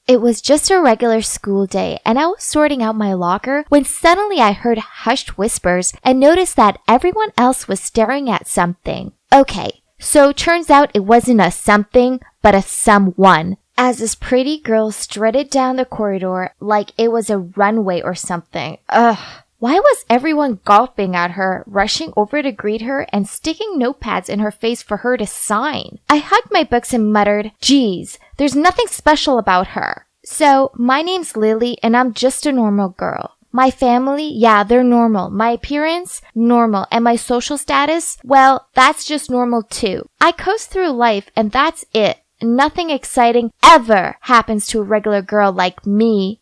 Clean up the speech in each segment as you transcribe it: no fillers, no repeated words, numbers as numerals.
It was just a regular school day, and I was sorting out my locker when suddenly I heard hushed whispers and noticed that everyone else was staring at something. Okay, so turns out it wasn't a something, but a someone, as this pretty girl strutted down the corridor like it was a runway or something. Ugh. Why was everyone gawping at her, rushing over to greet her, and sticking notepads in her face for her to sign? I hugged my books and muttered, geez, there's nothing special about her. So, my name's Lily, and I'm just a normal girl. My family, yeah, they're normal. My appearance, normal. And my social status, well, that's just normal too. I coast through life, and that's it. Nothing exciting ever happens to a regular girl like me.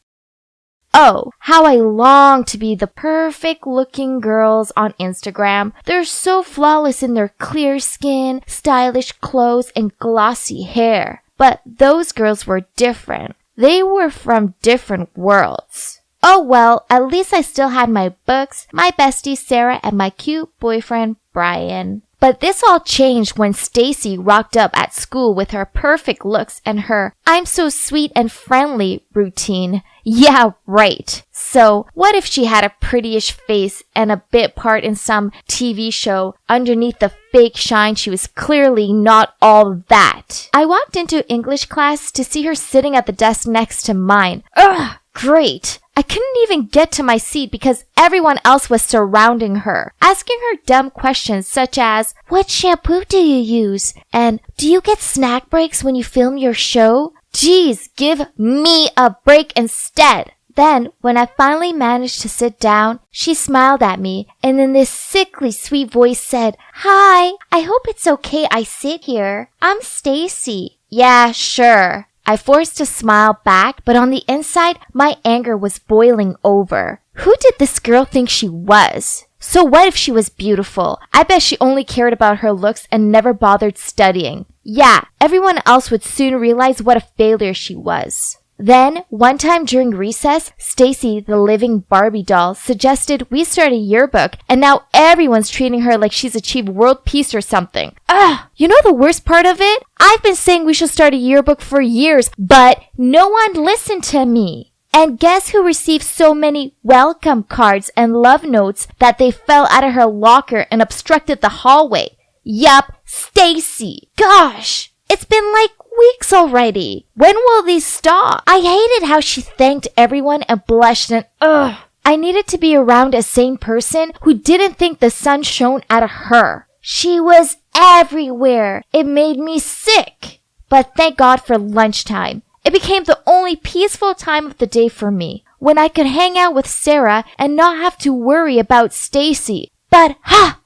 Oh, how I long to be the perfect looking girls on Instagram. They're so flawless in their clear skin, stylish clothes, and glossy hair. But those girls were different. They were from different worlds. Oh well, at least I still had my books, my bestie Sarah, and my cute boyfriend Brian. But this all changed when Stacy rocked up at school with her perfect looks and her "I'm so sweet and friendly" routine. Yeah, right. So, what if she had a prettyish face and a bit part in some TV show? Underneath the fake shine, she was clearly not all that. I walked into English class to see her sitting at the desk next to mine. Ugh, great. I couldn't even get to my seat because everyone else was surrounding her, asking her dumb questions such as, "What shampoo do you use?" and "Do you get snack breaks when you film your show?" Geez, give me a break instead. Then, when I finally managed to sit down, she smiled at me and in this sickly sweet voice said, "Hi, I hope it's okay I sit here. I'm Stacy." Yeah, sure. I forced a smile back, but on the inside, my anger was boiling over. Who did this girl think she was? So what if she was beautiful? I bet she only cared about her looks and never bothered studying. Yeah, everyone else would soon realize what a failure she was. Then, one time during recess, Stacy, the living Barbie doll, suggested we start a yearbook, and now everyone's treating her like she's achieved world peace or something. Ugh! You know the worst part of it? I've been saying we should start a yearbook for years, but no one listened to me. And guess who received so many welcome cards and love notes that they fell out of her locker and obstructed the hallway? Yup, Stacy. Gosh! It's been like weeks already. When will these stop? I hated how she thanked everyone and blushed and ugh. I needed to be around a sane person who didn't think the sun shone out of her. She was everywhere. It made me sick. But thank God for lunchtime. It became the only peaceful time of the day for me, when I could hang out with Sarah and not have to worry about Stacy. But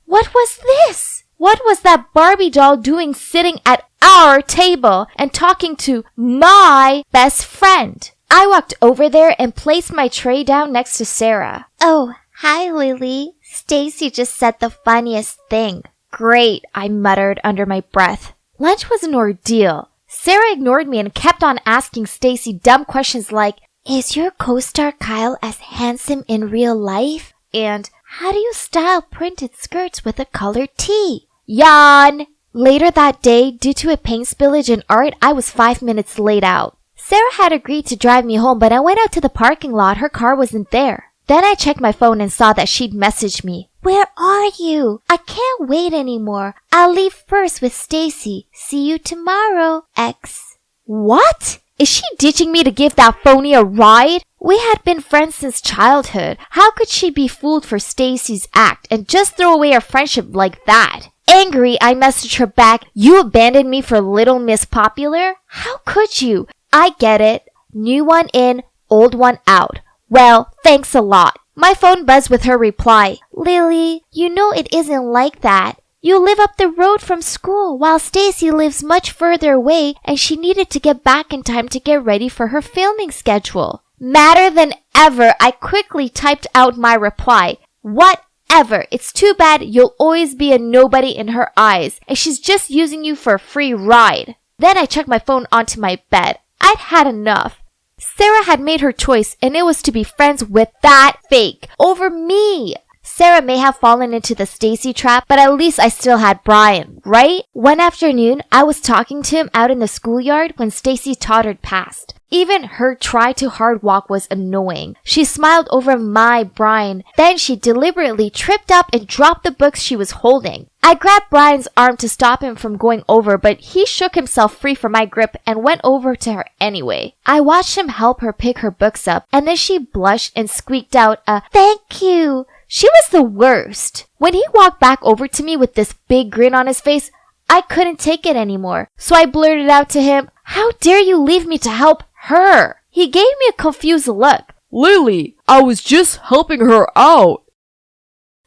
what was this? What was that Barbie doll doing sitting at our table and talking to my best friend? I walked over there and placed my tray down next to Sarah. "Oh, hi, Lily. Stacy just said the funniest thing." "Great," I muttered under my breath. Lunch was an ordeal. Sarah ignored me and kept on asking Stacy dumb questions like, "Is your co-star Kyle as handsome in real life?" And "How do you style printed skirts with a colored tee?" Yawn! Later that day, due to a paint spillage in art, I was 5 minutes late out. Sarah had agreed to drive me home, but I went out to the parking lot. Her car wasn't there. Then I checked my phone and saw that she'd messaged me. "Where are you? I can't wait anymore. I'll leave first with Stacy. See you tomorrow, X." What? Is she ditching me to give that phony a ride? We had been friends since childhood. How could she be fooled for Stacy's act and just throw away our friendship like that? Angry, I messaged her back, "You abandoned me for Little Miss Popular? How could you? I get it. New one in, old one out. Well, thanks a lot." My phone buzzed with her reply. "Lily, you know it isn't like that. You live up the road from school while Stacy lives much further away and she needed to get back in time to get ready for her filming schedule." Madder than ever, I quickly typed out my reply. "Whatever. It's too bad you'll always be a nobody in her eyes, and she's just using you for a free ride." Then I chucked my phone onto my bed. I'd had enough. Sarah had made her choice, and it was to be friends with that fake over me. Sarah may have fallen into the Stacy trap, but at least I still had Brian, right? One afternoon, I was talking to him out in the schoolyard when Stacy tottered past. Even her try too hard walk was annoying. She smiled over my Brian. Then she deliberately tripped up and dropped the books she was holding. I grabbed Brian's arm to stop him from going over, but he shook himself free from my grip and went over to her anyway. I watched him help her pick her books up, and then she blushed and squeaked out a "thank you." She was the worst. When he walked back over to me with this big grin on his face, I couldn't take it anymore. So I blurted out to him, "How dare you leave me to help her?" He gave me a confused look. "Lily, I was just helping her out."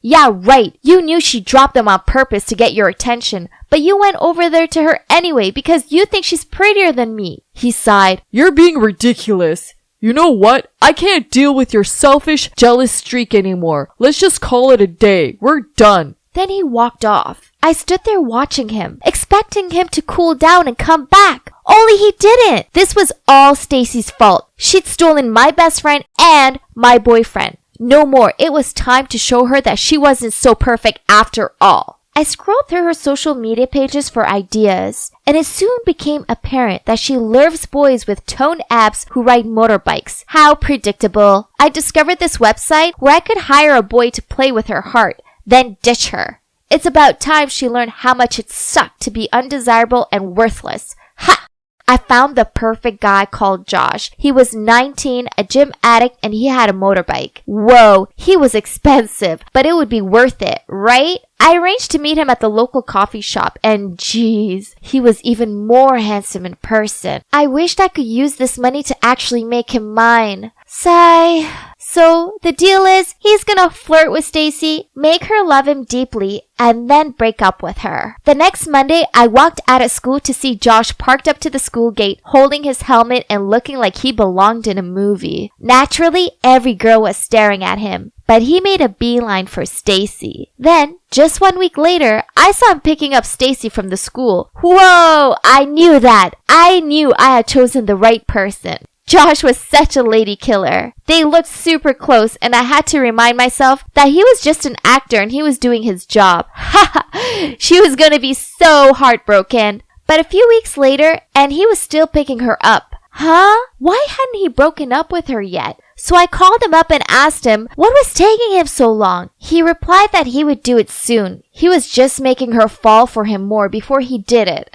"Yeah, right. You knew she dropped them on purpose to get your attention, but you went over there to her anyway because you think she's prettier than me." He sighed. "You're being ridiculous. You know what? I can't deal with your selfish, jealous streak anymore. Let's just call it a day. We're done." Then he walked off. I stood there watching him, expecting him to cool down and come back. Only he didn't. This was all Stacy's fault. She'd stolen my best friend and my boyfriend. No more. It was time to show her that she wasn't so perfect after all. I scrolled through her social media pages for ideas, and it soon became apparent that she loves boys with toned abs who ride motorbikes. How predictable. I discovered this website where I could hire a boy to play with her heart, then ditch her. It's about time she learned how much it sucked to be undesirable and worthless. Ha! I found the perfect guy called Josh. He was 19, a gym addict, and he had a motorbike. Whoa, he was expensive, but it would be worth it, right? I arranged to meet him at the local coffee shop, and geez, he was even more handsome in person. I wished I could use this money to actually make him mine. Sigh. So the deal is, he's gonna flirt with Stacy, make her love him deeply, and then break up with her. The next Monday, I walked out of school to see Josh parked up to the school gate, holding his helmet and looking like he belonged in a movie. Naturally, every girl was staring at him, but he made a beeline for Stacy. Then, just 1 week later, I saw him picking up Stacy from the school. Whoa! I knew that! I knew I had chosen the right person. Josh was such a lady killer. They looked super close, and I had to remind myself that he was just an actor and he was doing his job. Ha! She was gonna be so heartbroken. But a few weeks later, and he was still picking her up. Huh? Why hadn't he broken up with her yet? So I called him up and asked him what was taking him so long. He replied that he would do it soon. He was just making her fall for him more before he did it.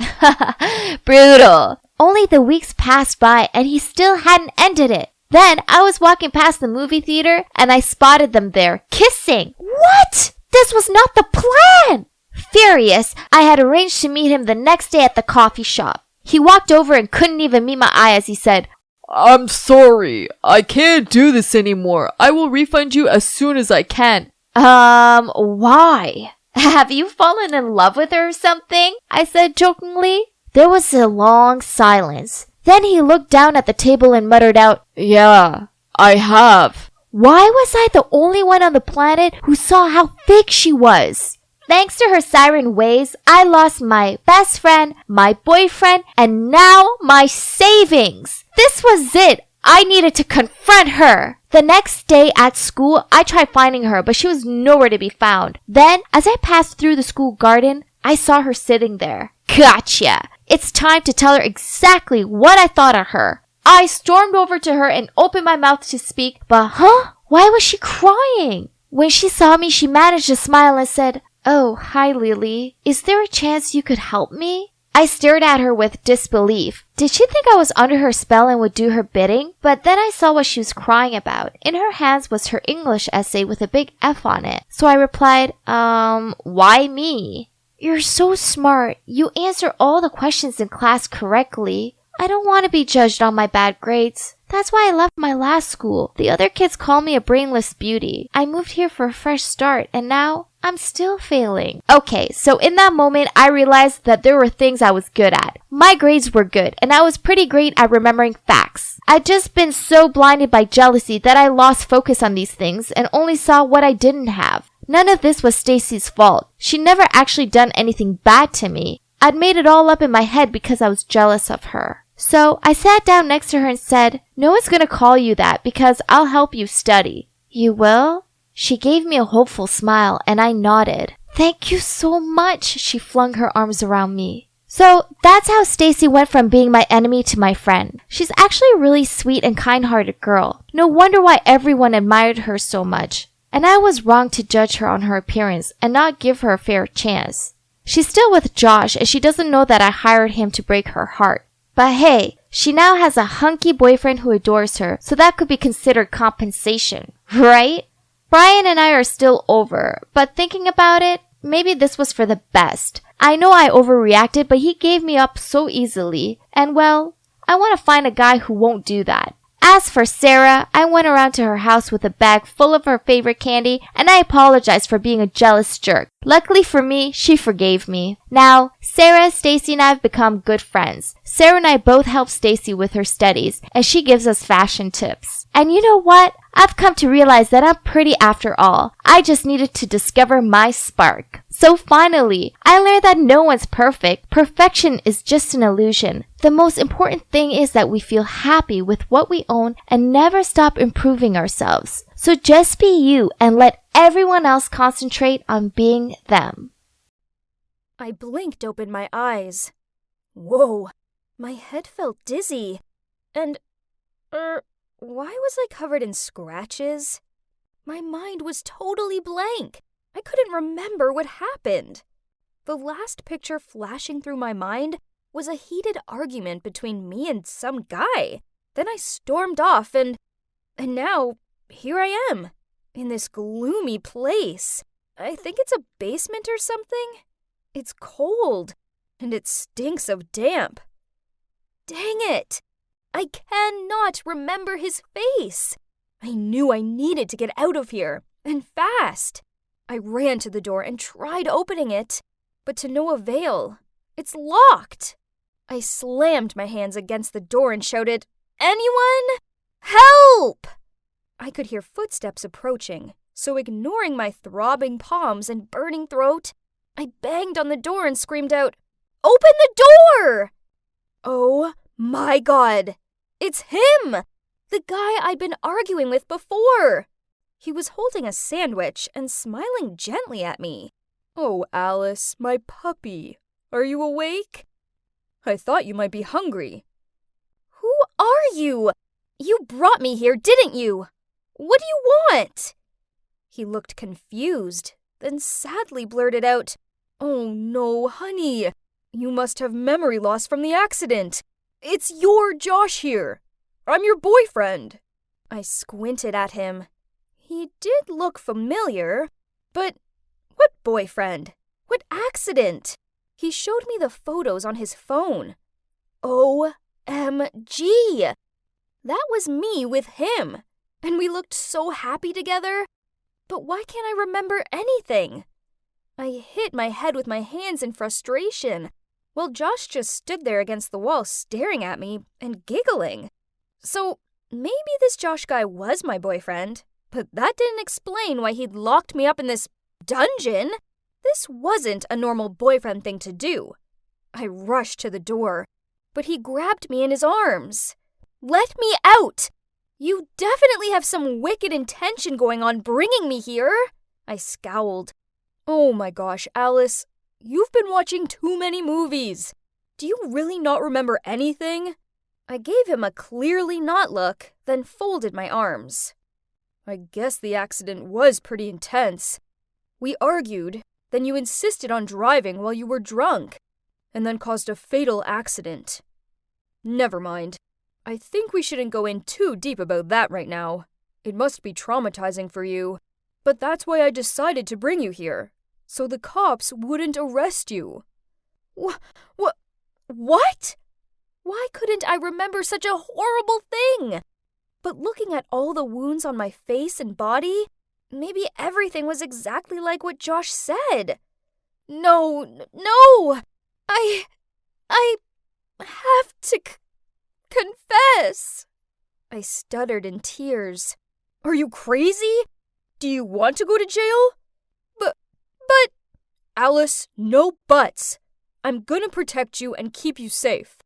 Brutal. Only the weeks passed by and he still hadn't ended it. Then I was walking past the movie theater and I spotted them there, kissing. What? This was not the plan! Furious, I had arranged to meet him the next day at the coffee shop. He walked over and couldn't even meet my eye as he said, "I'm sorry. I can't do this anymore. I will refund you as soon as I can." Why? Have you fallen in love with her or something? I said jokingly. There was a long silence. Then he looked down at the table and muttered out, "Yeah, I have." Why was I the only one on the planet who saw how fake she was? Thanks to her siren ways, I lost my best friend, my boyfriend, and now my savings. This was it. I needed to confront her. The next day at school, I tried finding her, but she was nowhere to be found. Then, as I passed through the school garden, I saw her sitting there. Gotcha! It's time to tell her exactly what I thought of her. I stormed over to her and opened my mouth to speak, but why was she crying? When she saw me, she managed to smile and said, "Oh, hi Lily. Is there a chance you could help me?" I stared at her with disbelief. Did she think I was under her spell and would do her bidding? But then I saw what she was crying about. In her hands was her English essay with a big F on it. So I replied, why me? You're so smart. You answer all the questions in class correctly. I don't want to be judged on my bad grades. That's why I left my last school. The other kids call me a brainless beauty. I moved here for a fresh start, and now I'm still failing. Okay, so in that moment, I realized that there were things I was good at. My grades were good, and I was pretty great at remembering facts. I'd just been so blinded by jealousy that I lost focus on these things and only saw what I didn't have. None of this was Stacy's fault. She never actually done anything bad to me. I'd made it all up in my head because I was jealous of her. So I sat down next to her and said, "No one's gonna call you that because I'll help you study." "You will?" She gave me a hopeful smile and I nodded. "Thank you so much," she flung her arms around me. So that's how Stacy went from being my enemy to my friend. She's actually a really sweet and kind-hearted girl. No wonder why everyone admired her so much. And I was wrong to judge her on her appearance and not give her a fair chance. She's still with Josh and she doesn't know that I hired him to break her heart. But hey, she now has a hunky boyfriend who adores her, so that could be considered compensation, right? Brian and I are still over, but thinking about it, maybe this was for the best. I know I overreacted, but he gave me up so easily. And well, I want to find a guy who won't do that. As for Sarah, I went around to her house with a bag full of her favorite candy, and I apologized for being a jealous jerk. Luckily for me, she forgave me. Now, Sarah, Stacy, and I have become good friends. Sarah and I both help Stacy with her studies, and she gives us fashion tips. And you know what? I've come to realize that I'm pretty after all. I just needed to discover my spark. So finally, I learned that no one's perfect. Perfection is just an illusion. The most important thing is that we feel happy with what we own and never stop improving ourselves. So just be you and let everyone else concentrate on being them. I blinked open my eyes. Whoa, my head felt dizzy. And, why was I covered in scratches? My mind was totally blank. I couldn't remember what happened. The last picture flashing through my mind was a heated argument between me and some guy. Then I stormed off and now here I am, in this gloomy place. I think it's a basement or something. It's cold, and it stinks of damp. Dang it! I cannot remember his face. I knew I needed to get out of here, and fast. I ran to the door and tried opening it, but to no avail. It's locked. I slammed my hands against the door and shouted, "Anyone? Help!" I could hear footsteps approaching, so ignoring my throbbing palms and burning throat, I banged on the door and screamed out, "Open the door!" Oh my God! It's him! The guy I'd been arguing with before! He was holding a sandwich and smiling gently at me. "Oh, Alice, my puppy. Are you awake? I thought you might be hungry." "Who are you? You brought me here, didn't you? What do you want?" He looked confused, then sadly blurted out, "Oh no, honey. You must have memory loss from the accident. It's your Josh here. I'm your boyfriend." I squinted at him. He did look familiar, but what boyfriend? What accident? He showed me the photos on his phone. OMG! That was me with him, and we looked so happy together. But why can't I remember anything? I hit my head with my hands in frustration, while Josh just stood there against the wall staring at me and giggling. So maybe this Josh guy was my boyfriend, but that didn't explain why he'd locked me up in this dungeon. This wasn't a normal boyfriend thing to do. I rushed to the door, but he grabbed me in his arms. "Let me out! You definitely have some wicked intention going on bringing me here." I scowled. "Oh my gosh, Alice. You've been watching too many movies. Do you really not remember anything?" I gave him a clearly not look, then folded my arms. "I guess the accident was pretty intense. We argued, then you insisted on driving while you were drunk, and then caused a fatal accident. Never mind. I think we shouldn't go in too deep about that right now. It must be traumatizing for you. But that's why I decided to bring you here, so the cops wouldn't arrest you." What? Why couldn't I remember such a horrible thing? But looking at all the wounds on my face and body, maybe everything was exactly like what Josh said. No! I have to confess. I stuttered in tears. "Are you crazy? Do you want to go to jail?" But... Alice, no buts. I'm gonna protect you and keep you safe."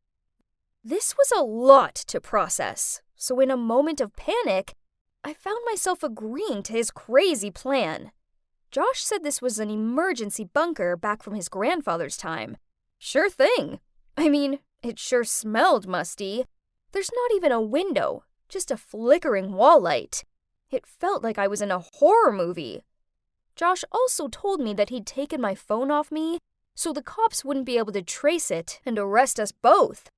This was a lot to process, so in a moment of panic, I found myself agreeing to his crazy plan. Josh said this was an emergency bunker back from his grandfather's time, Sure thing. I mean, it sure smelled musty. There's not even a window, just a flickering wall light. It felt like I was in a horror movie. Josh also told me that he'd taken my phone off me so the cops wouldn't be able to trace it and arrest us both.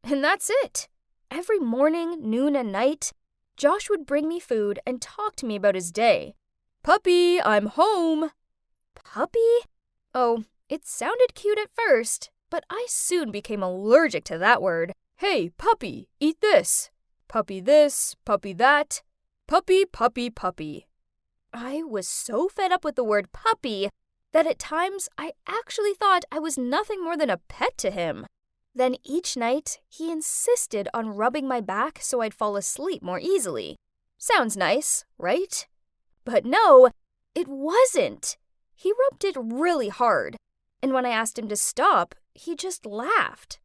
And that's it. Every morning, noon, and night, Josh would bring me food and talk to me about his day. Puppy, I'm home. Puppy? Oh, it sounded cute at first, but I soon became allergic to that word. Hey, puppy, eat this. Puppy this, puppy that. Puppy, puppy, puppy. I was so fed up with the word puppy that at times I actually thought I was nothing more than a pet to him. Then each night, he insisted on rubbing my back so I'd fall asleep more easily. Sounds nice, right? But no, it wasn't. He rubbed it really hard, and when I asked him to stop, he just laughed.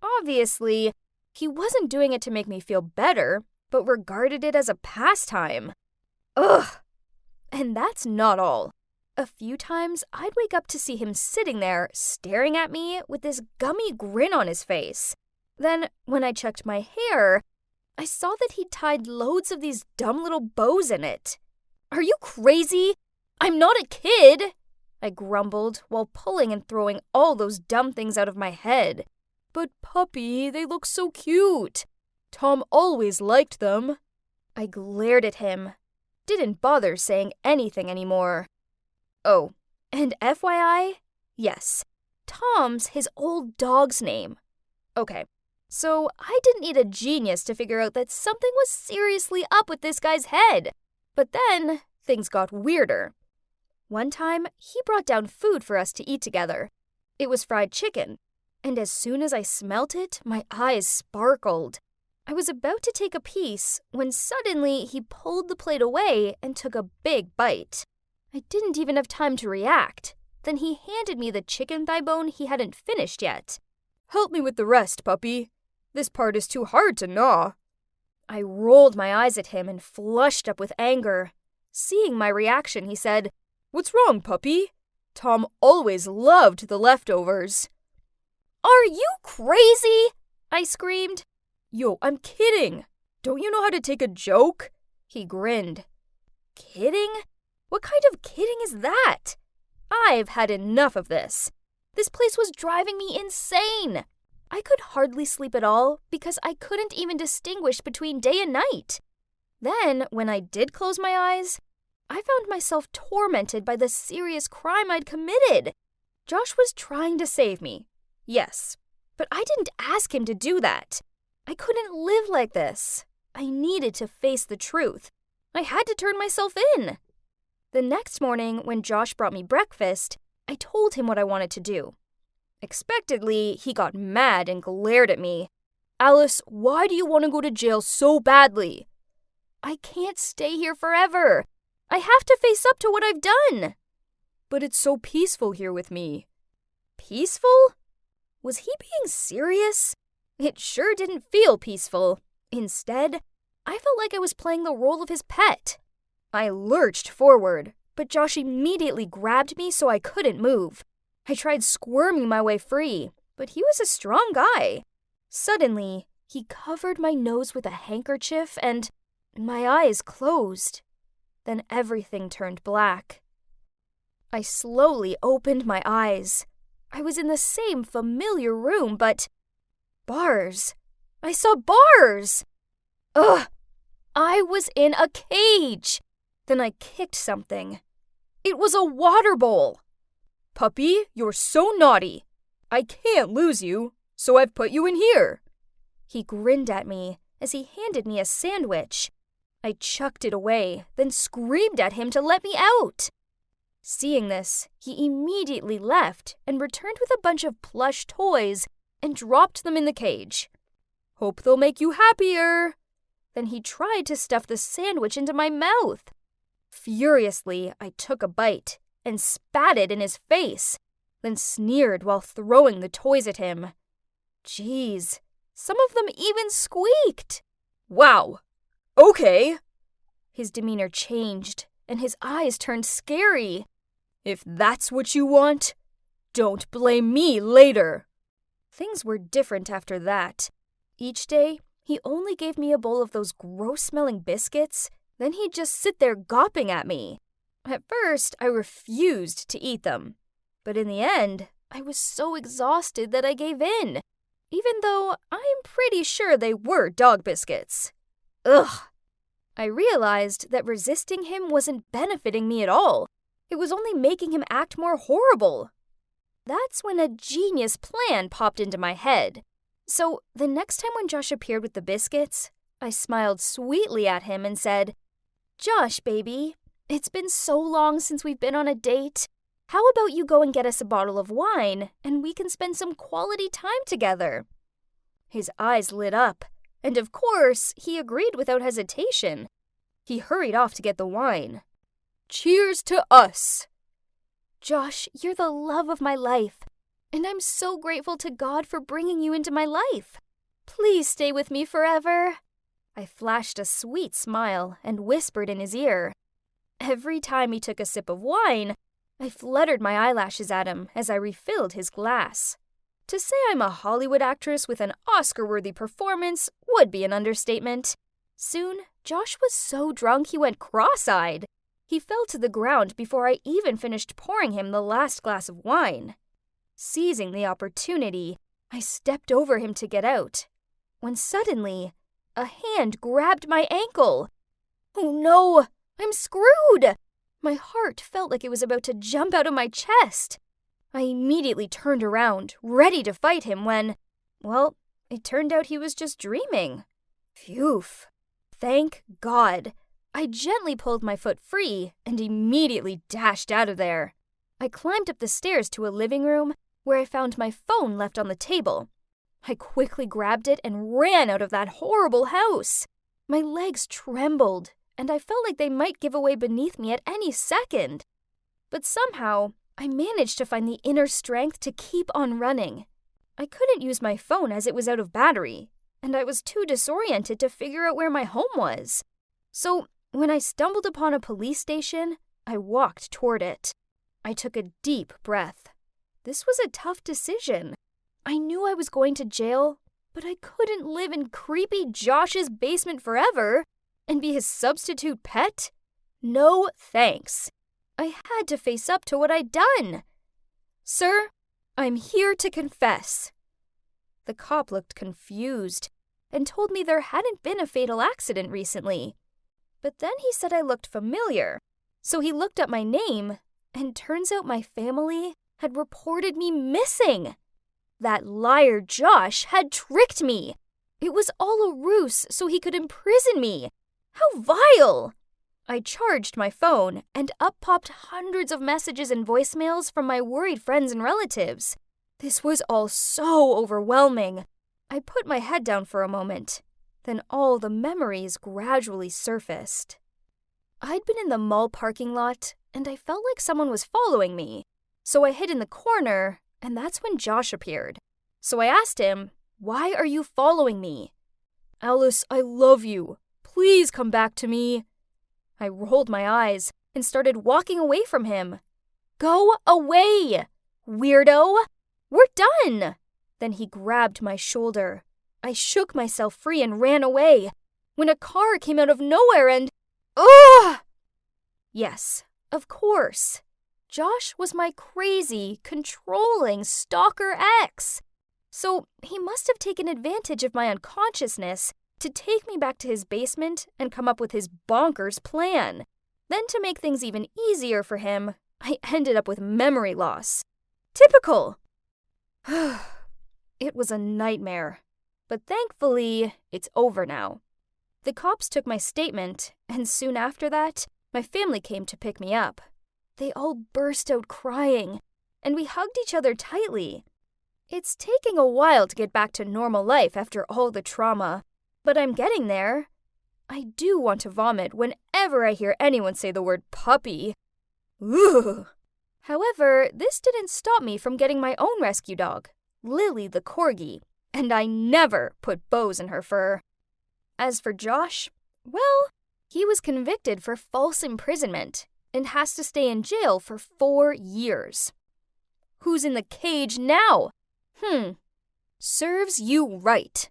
Obviously, he wasn't doing it to make me feel better, but regarded it as a pastime. Ugh! And that's not all. A few times, I'd wake up to see him sitting there, staring at me with this gummy grin on his face. Then, when I checked my hair, I saw that he'd tied loads of these dumb little bows in it. Are you crazy? I'm not a kid! I grumbled while pulling and throwing all those dumb things out of my head. But puppy, they look so cute. Tom always liked them. I glared at him. Didn't bother saying anything anymore. Oh, and FYI, yes, Tom's his old dog's name. Okay, so I didn't need a genius to figure out that something was seriously up with this guy's head. But then, things got weirder. One time, he brought down food for us to eat together. It was fried chicken, and as soon as I smelt it, my eyes sparkled. I was about to take a piece when suddenly he pulled the plate away and took a big bite. I didn't even have time to react. Then he handed me the chicken thigh bone he hadn't finished yet. Help me with the rest, puppy. This part is too hard to gnaw. I rolled my eyes at him and flushed up with anger. Seeing my reaction, he said, What's wrong, puppy? Tom always loved the leftovers. Are you crazy? I screamed. Yo, I'm kidding. Don't you know how to take a joke? He grinned. Kidding? What kind of kidding is that? I've had enough of this. This place was driving me insane. I could hardly sleep at all because I couldn't even distinguish between day and night. Then, when I did close my eyes, I found myself tormented by the serious crime I'd committed. Josh was trying to save me. Yes, but I didn't ask him to do that. I couldn't live like this. I needed to face the truth. I had to turn myself in. The next morning, when Josh brought me breakfast, I told him what I wanted to do. Expectedly, he got mad and glared at me. Alice, why do you want to go to jail so badly? I can't stay here forever. I have to face up to what I've done. But it's so peaceful here with me. Peaceful? Was he being serious? It sure didn't feel peaceful. Instead, I felt like I was playing the role of his pet. I lurched forward, but Josh immediately grabbed me so I couldn't move. I tried squirming my way free, but he was a strong guy. Suddenly, he covered my nose with a handkerchief and my eyes closed. Then everything turned black. I slowly opened my eyes. I was in the same familiar room, but bars. I saw bars! Ugh! I was in a cage! Then I kicked something. It was a water bowl! Puppy, you're so naughty! I can't lose you, so I've put you in here! He grinned at me as he handed me a sandwich. I chucked it away, then screamed at him to let me out. Seeing this, he immediately left and returned with a bunch of plush toys and dropped them in the cage. Hope they'll make you happier. Then he tried to stuff the sandwich into my mouth. Furiously, I took a bite and spat it in his face, then sneered while throwing the toys at him. Geez, some of them even squeaked. Wow. Okay. His demeanor changed, and his eyes turned scary. If that's what you want, Don't blame me later. Things were different after that. Each day, he only gave me a bowl of those gross-smelling biscuits, then he'd just sit there gawping at me. At first, I refused to eat them. But in the end, I was so exhausted that I gave in, even though I'm pretty sure they were dog biscuits. Ugh! I realized that resisting him wasn't benefiting me at all. It was only making him act more horrible. That's when a genius plan popped into my head. So the next time when Josh appeared with the biscuits, I smiled sweetly at him and said, "Josh, baby, it's been so long since we've been on a date. How about you go and get us a bottle of wine, and we can spend some quality time together?" His eyes lit up, and of course, he agreed without hesitation. He hurried off to get the wine. Cheers to us! Josh, you're the love of my life, and I'm so grateful to God for bringing you into my life. Please stay with me forever. I flashed a sweet smile and whispered in his ear. Every time he took a sip of wine, I fluttered my eyelashes at him as I refilled his glass. To say I'm a Hollywood actress with an Oscar-worthy performance would be an understatement. Soon, Josh was so drunk he went cross-eyed. He fell to the ground before I even finished pouring him the last glass of wine. Seizing the opportunity, I stepped over him to get out, when suddenly, a hand grabbed my ankle. Oh no, I'm screwed! My heart felt like it was about to jump out of my chest. I immediately turned around, ready to fight him when, well, it turned out he was just dreaming. Phew. Thank God. I gently pulled my foot free and immediately dashed out of there. I climbed up the stairs to a living room where I found my phone left on the table. I quickly grabbed it and ran out of that horrible house. My legs trembled, and I felt like they might give away beneath me at any second. But somehow, I managed to find the inner strength to keep on running. I couldn't use my phone as it was out of battery, and I was too disoriented to figure out where my home was. So, when I stumbled upon a police station, I walked toward it. I took a deep breath. This was a tough decision. I knew I was going to jail, but I couldn't live in creepy Josh's basement forever and be his substitute pet. No thanks. I had to face up to what I'd done. "Sir, I'm here to confess." The cop looked confused and told me there hadn't been a fatal accident recently. But then he said I looked familiar, so he looked up my name, and turns out my family had reported me missing. That liar Josh had tricked me. It was all a ruse so he could imprison me. How vile! I charged my phone, and up popped hundreds of messages and voicemails from my worried friends and relatives. This was all so overwhelming. I put my head down for a moment. Then all the memories gradually surfaced. I'd been in the mall parking lot, and I felt like someone was following me. So I hid in the corner, and that's when Josh appeared. So I asked him, "Why are you following me?" "Alice, I love you. Please come back to me." I rolled my eyes and started walking away from him. "Go away, weirdo! We're done!" Then he grabbed my shoulder. I shook myself free and ran away, when a car came out of nowhere and... Ugh! Yes, of course. Josh was my crazy, controlling stalker ex. So he must have taken advantage of my unconsciousness to take me back to his basement and come up with his bonkers plan. Then to make things even easier for him, I ended up with memory loss. Typical! It was a nightmare. But thankfully, it's over now. The cops took my statement, and soon after that, my family came to pick me up. They all burst out crying, and we hugged each other tightly. It's taking a while to get back to normal life after all the trauma, but I'm getting there. I do want to vomit whenever I hear anyone say the word puppy. Ugh. However, this didn't stop me from getting my own rescue dog, Lily the Corgi, and I never put bows in her fur. As for Josh, well, he was convicted for false imprisonment and has to stay in jail for 4 years. Who's in the cage now? Serves you right.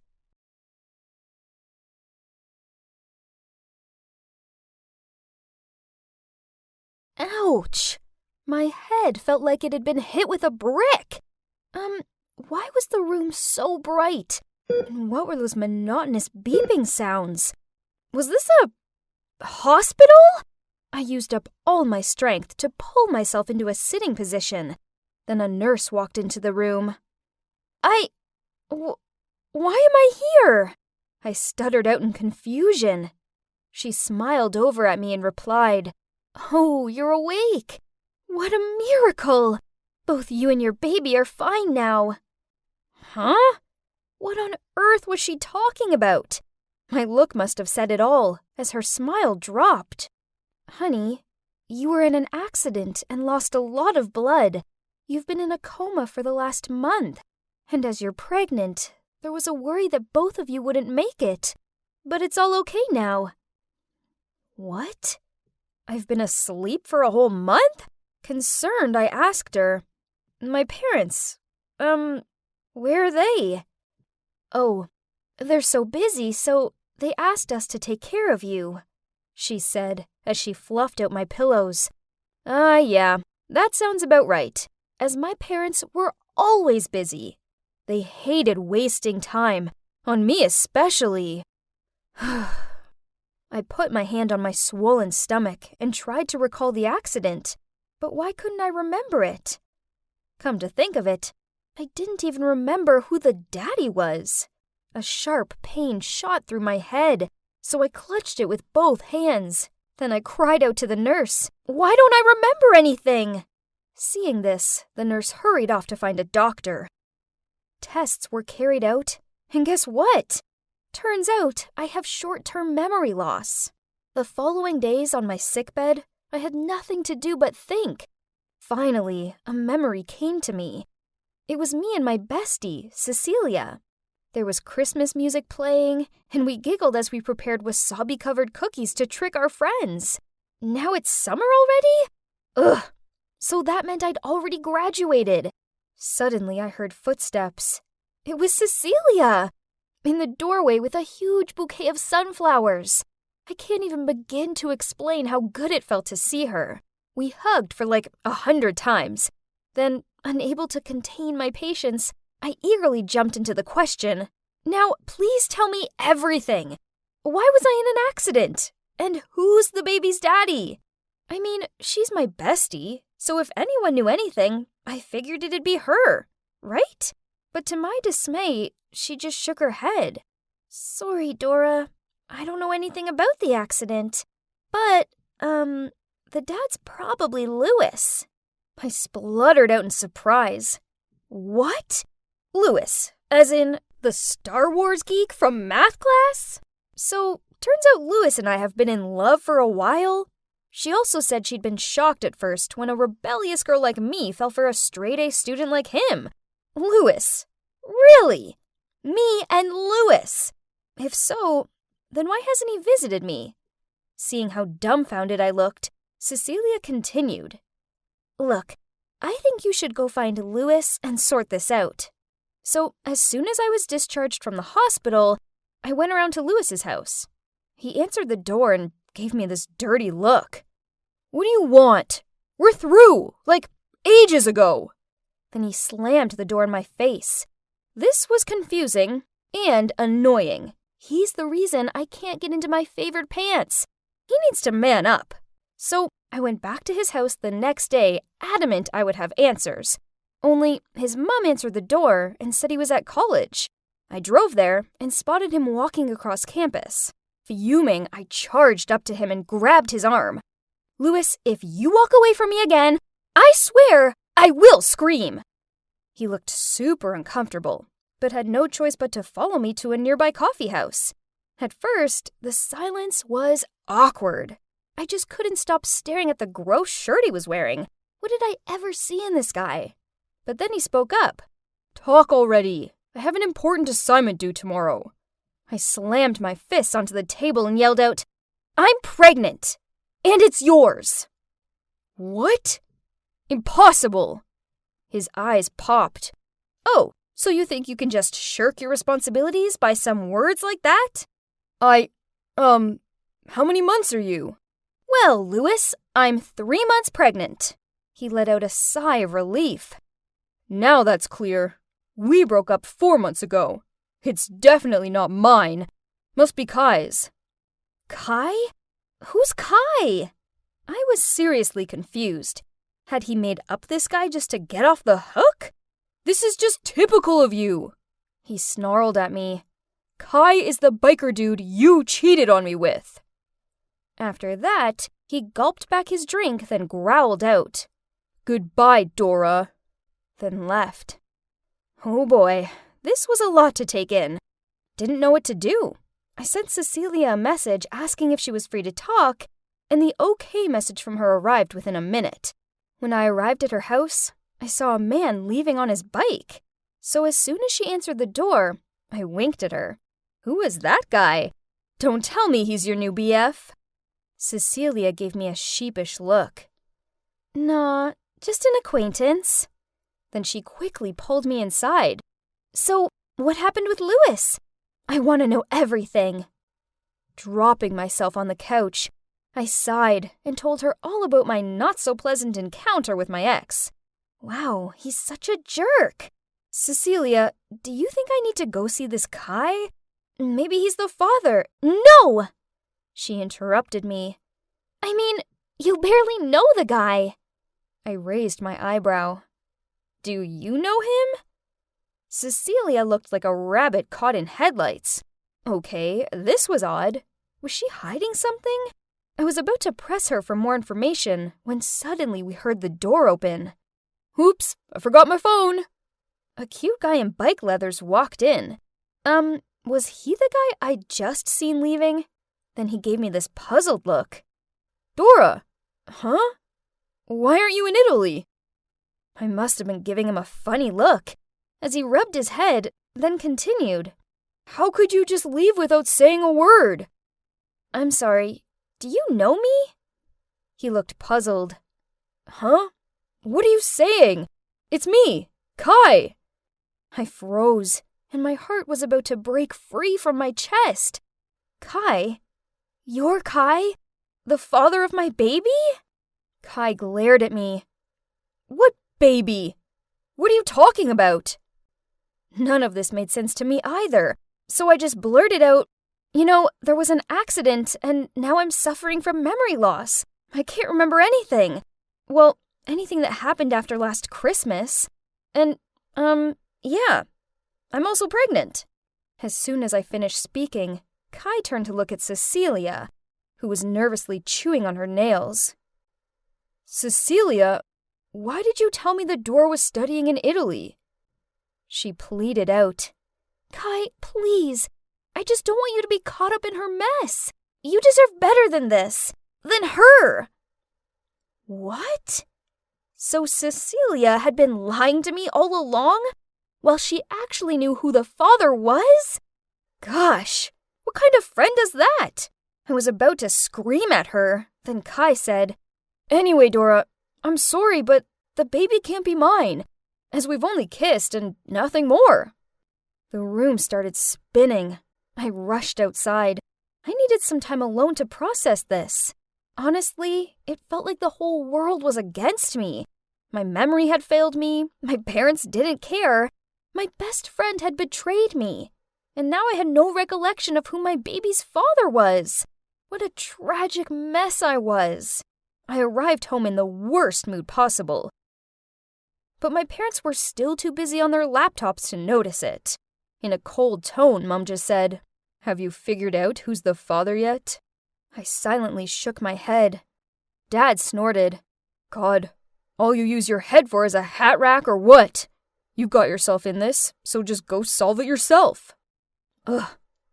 Ouch! My head felt like it had been hit with a brick. Why was the room so bright? And what were those monotonous beeping sounds? Was this a hospital? I used up all my strength to pull myself into a sitting position. Then a nurse walked into the room. Why am I here? I stuttered out in confusion. She smiled over at me and replied, "Oh, you're awake. What a miracle! Both you and your baby are fine now." Huh? What on earth was she talking about? My look must have said it all, as her smile dropped. "Honey, you were in an accident and lost a lot of blood. You've been in a coma for the last month. And as you're pregnant, there was a worry that both of you wouldn't make it. But it's all okay now." What? I've been asleep for a whole month? Concerned, I asked her. "My parents, where are they?" "Oh, they're so busy, so they asked us to take care of you," she said as she fluffed out my pillows. Yeah, that sounds about right, as my parents were always busy. They hated wasting time, on me especially. I put my hand on my swollen stomach and tried to recall the accident, but why couldn't I remember it? Come to think of it, I didn't even remember who the daddy was. A sharp pain shot through my head, so I clutched it with both hands. Then I cried out to the nurse, "Why don't I remember anything?" Seeing this, the nurse hurried off to find a doctor. Tests were carried out, and guess what? Turns out I have short-term memory loss. The following days on my sickbed, I had nothing to do but think. Finally, a memory came to me. It was me and my bestie, Cecilia. There was Christmas music playing, and we giggled as we prepared wasabi-covered cookies to trick our friends. Now it's summer already? Ugh! So that meant I'd already graduated. Suddenly I heard footsteps. It was Cecilia! In the doorway with a huge bouquet of sunflowers. I can't even begin to explain how good it felt to see her. We hugged for like 100 times. Then, unable to contain my patience, I eagerly jumped into the question. "Now, please tell me everything. Why was I in an accident? And who's the baby's daddy? I mean, she's my bestie, so if anyone knew anything, I figured it'd be her, right?" But to my dismay, she just shook her head. "Sorry, Dora. I don't know anything about the accident. But, the dad's probably Louis." I spluttered out in surprise. "What? Louis, as in the Star Wars geek from math class? So, turns out Louis and I have been in love for a while." She also said she'd been shocked at first when a rebellious girl like me fell for a straight-A student like him. Louis? Really? Me and Louis? If so, then why hasn't he visited me? Seeing how dumbfounded I looked, Cecilia continued. "Look, I think you should go find Louis and sort this out." So, as soon as I was discharged from the hospital, I went around to Louis's house. He answered the door and gave me this dirty look. "What do you want? We're through, like ages ago." Then he slammed the door in my face. This was confusing and annoying. He's the reason I can't get into my favorite pants. He needs to man up. So I went back to his house the next day, adamant I would have answers. Only his mom answered the door and said he was at college. I drove there and spotted him walking across campus. Fuming, I charged up to him and grabbed his arm. "Louis, if you walk away from me again, I swear I will scream." He looked super uncomfortable, but had no choice but to follow me to a nearby coffee house. At first, the silence was awkward. I just couldn't stop staring at the gross shirt he was wearing. What did I ever see in this guy? But then he spoke up. "Talk already. I have an important assignment due tomorrow." I slammed my fists onto the table and yelled out, "I'm pregnant, and it's yours." "What? Impossible." His eyes popped. Oh, so you think you can just shirk your responsibilities by some words like that? How many months are you? Well, Louis, I'm 3 months pregnant. He let out a sigh of relief. Now that's clear. We broke up 4 months ago. It's definitely not mine. Must be Kai's. Kai? Who's Kai? I was seriously confused. Had he made up this guy just to get off the hook? This is just typical of you. He snarled at me. Kai is the biker dude you cheated on me with. After that, he gulped back his drink, then growled out, Goodbye, Dora, then left. Oh boy, this was a lot to take in. Didn't know what to do. I sent Cecilia a message asking if she was free to talk, and the okay message from her arrived within a minute. When I arrived at her house, I saw a man leaving on his bike. So as soon as she answered the door, I winked at her. Who is that guy? Don't tell me he's your new BF. Cecilia gave me a sheepish look. Nah, just an acquaintance. Then she quickly pulled me inside. So, what happened with Louis? I want to know everything. Dropping myself on the couch, I sighed and told her all about my not-so-pleasant encounter with my ex. Wow, he's such a jerk. Cecilia, do you think I need to go see this Kai? Maybe he's the father. No! She interrupted me. I mean, you barely know the guy. I raised my eyebrow. Do you know him? Cecilia looked like a rabbit caught in headlights. Okay, this was odd. Was she hiding something? I was about to press her for more information when suddenly we heard the door open. Oops, I forgot my phone. A cute guy in bike leathers walked in. Was he the guy I'd just seen leaving? Then he gave me this puzzled look. Dora! Huh? Why aren't you in Italy? I must have been giving him a funny look, as he rubbed his head, then continued. How could you just leave without saying a word? I'm sorry, do you know me? He looked puzzled. Huh? What are you saying? It's me, Kai. I froze, and my heart was about to break free from my chest. Kai? You're Kai? The father of my baby? Kai glared at me. What baby? What are you talking about? None of this made sense to me either, so I just blurted out, there was an accident, and now I'm suffering from memory loss. I can't remember anything. Well, anything that happened after last Christmas. And, yeah, I'm also pregnant. As soon as I finished speaking, Kai turned to look at Cecilia, who was nervously chewing on her nails. Cecilia, why did you tell me the Dora was studying in Italy? She pleaded out. Kai, please. I just don't want you to be caught up in her mess. You deserve better than this. Than her. What? So Cecilia had been lying to me all along? While she actually knew who the father was? Gosh, what kind of friend is that? I was about to scream at her. Then Kai said, Anyway, Dora, I'm sorry, but the baby can't be mine, as we've only kissed and nothing more. The room started spinning. I rushed outside. I needed some time alone to process this. Honestly, it felt like the whole world was against me. My memory had failed me. My parents didn't care. My best friend had betrayed me. And now I had no recollection of who my baby's father was. What a tragic mess I was. I arrived home in the worst mood possible. But my parents were still too busy on their laptops to notice it. In a cold tone, Mom just said, Have you figured out who's the father yet? I silently shook my head. Dad snorted. God, all you use your head for is a hat rack or what? You got yourself in this, so just go solve it yourself. Ugh,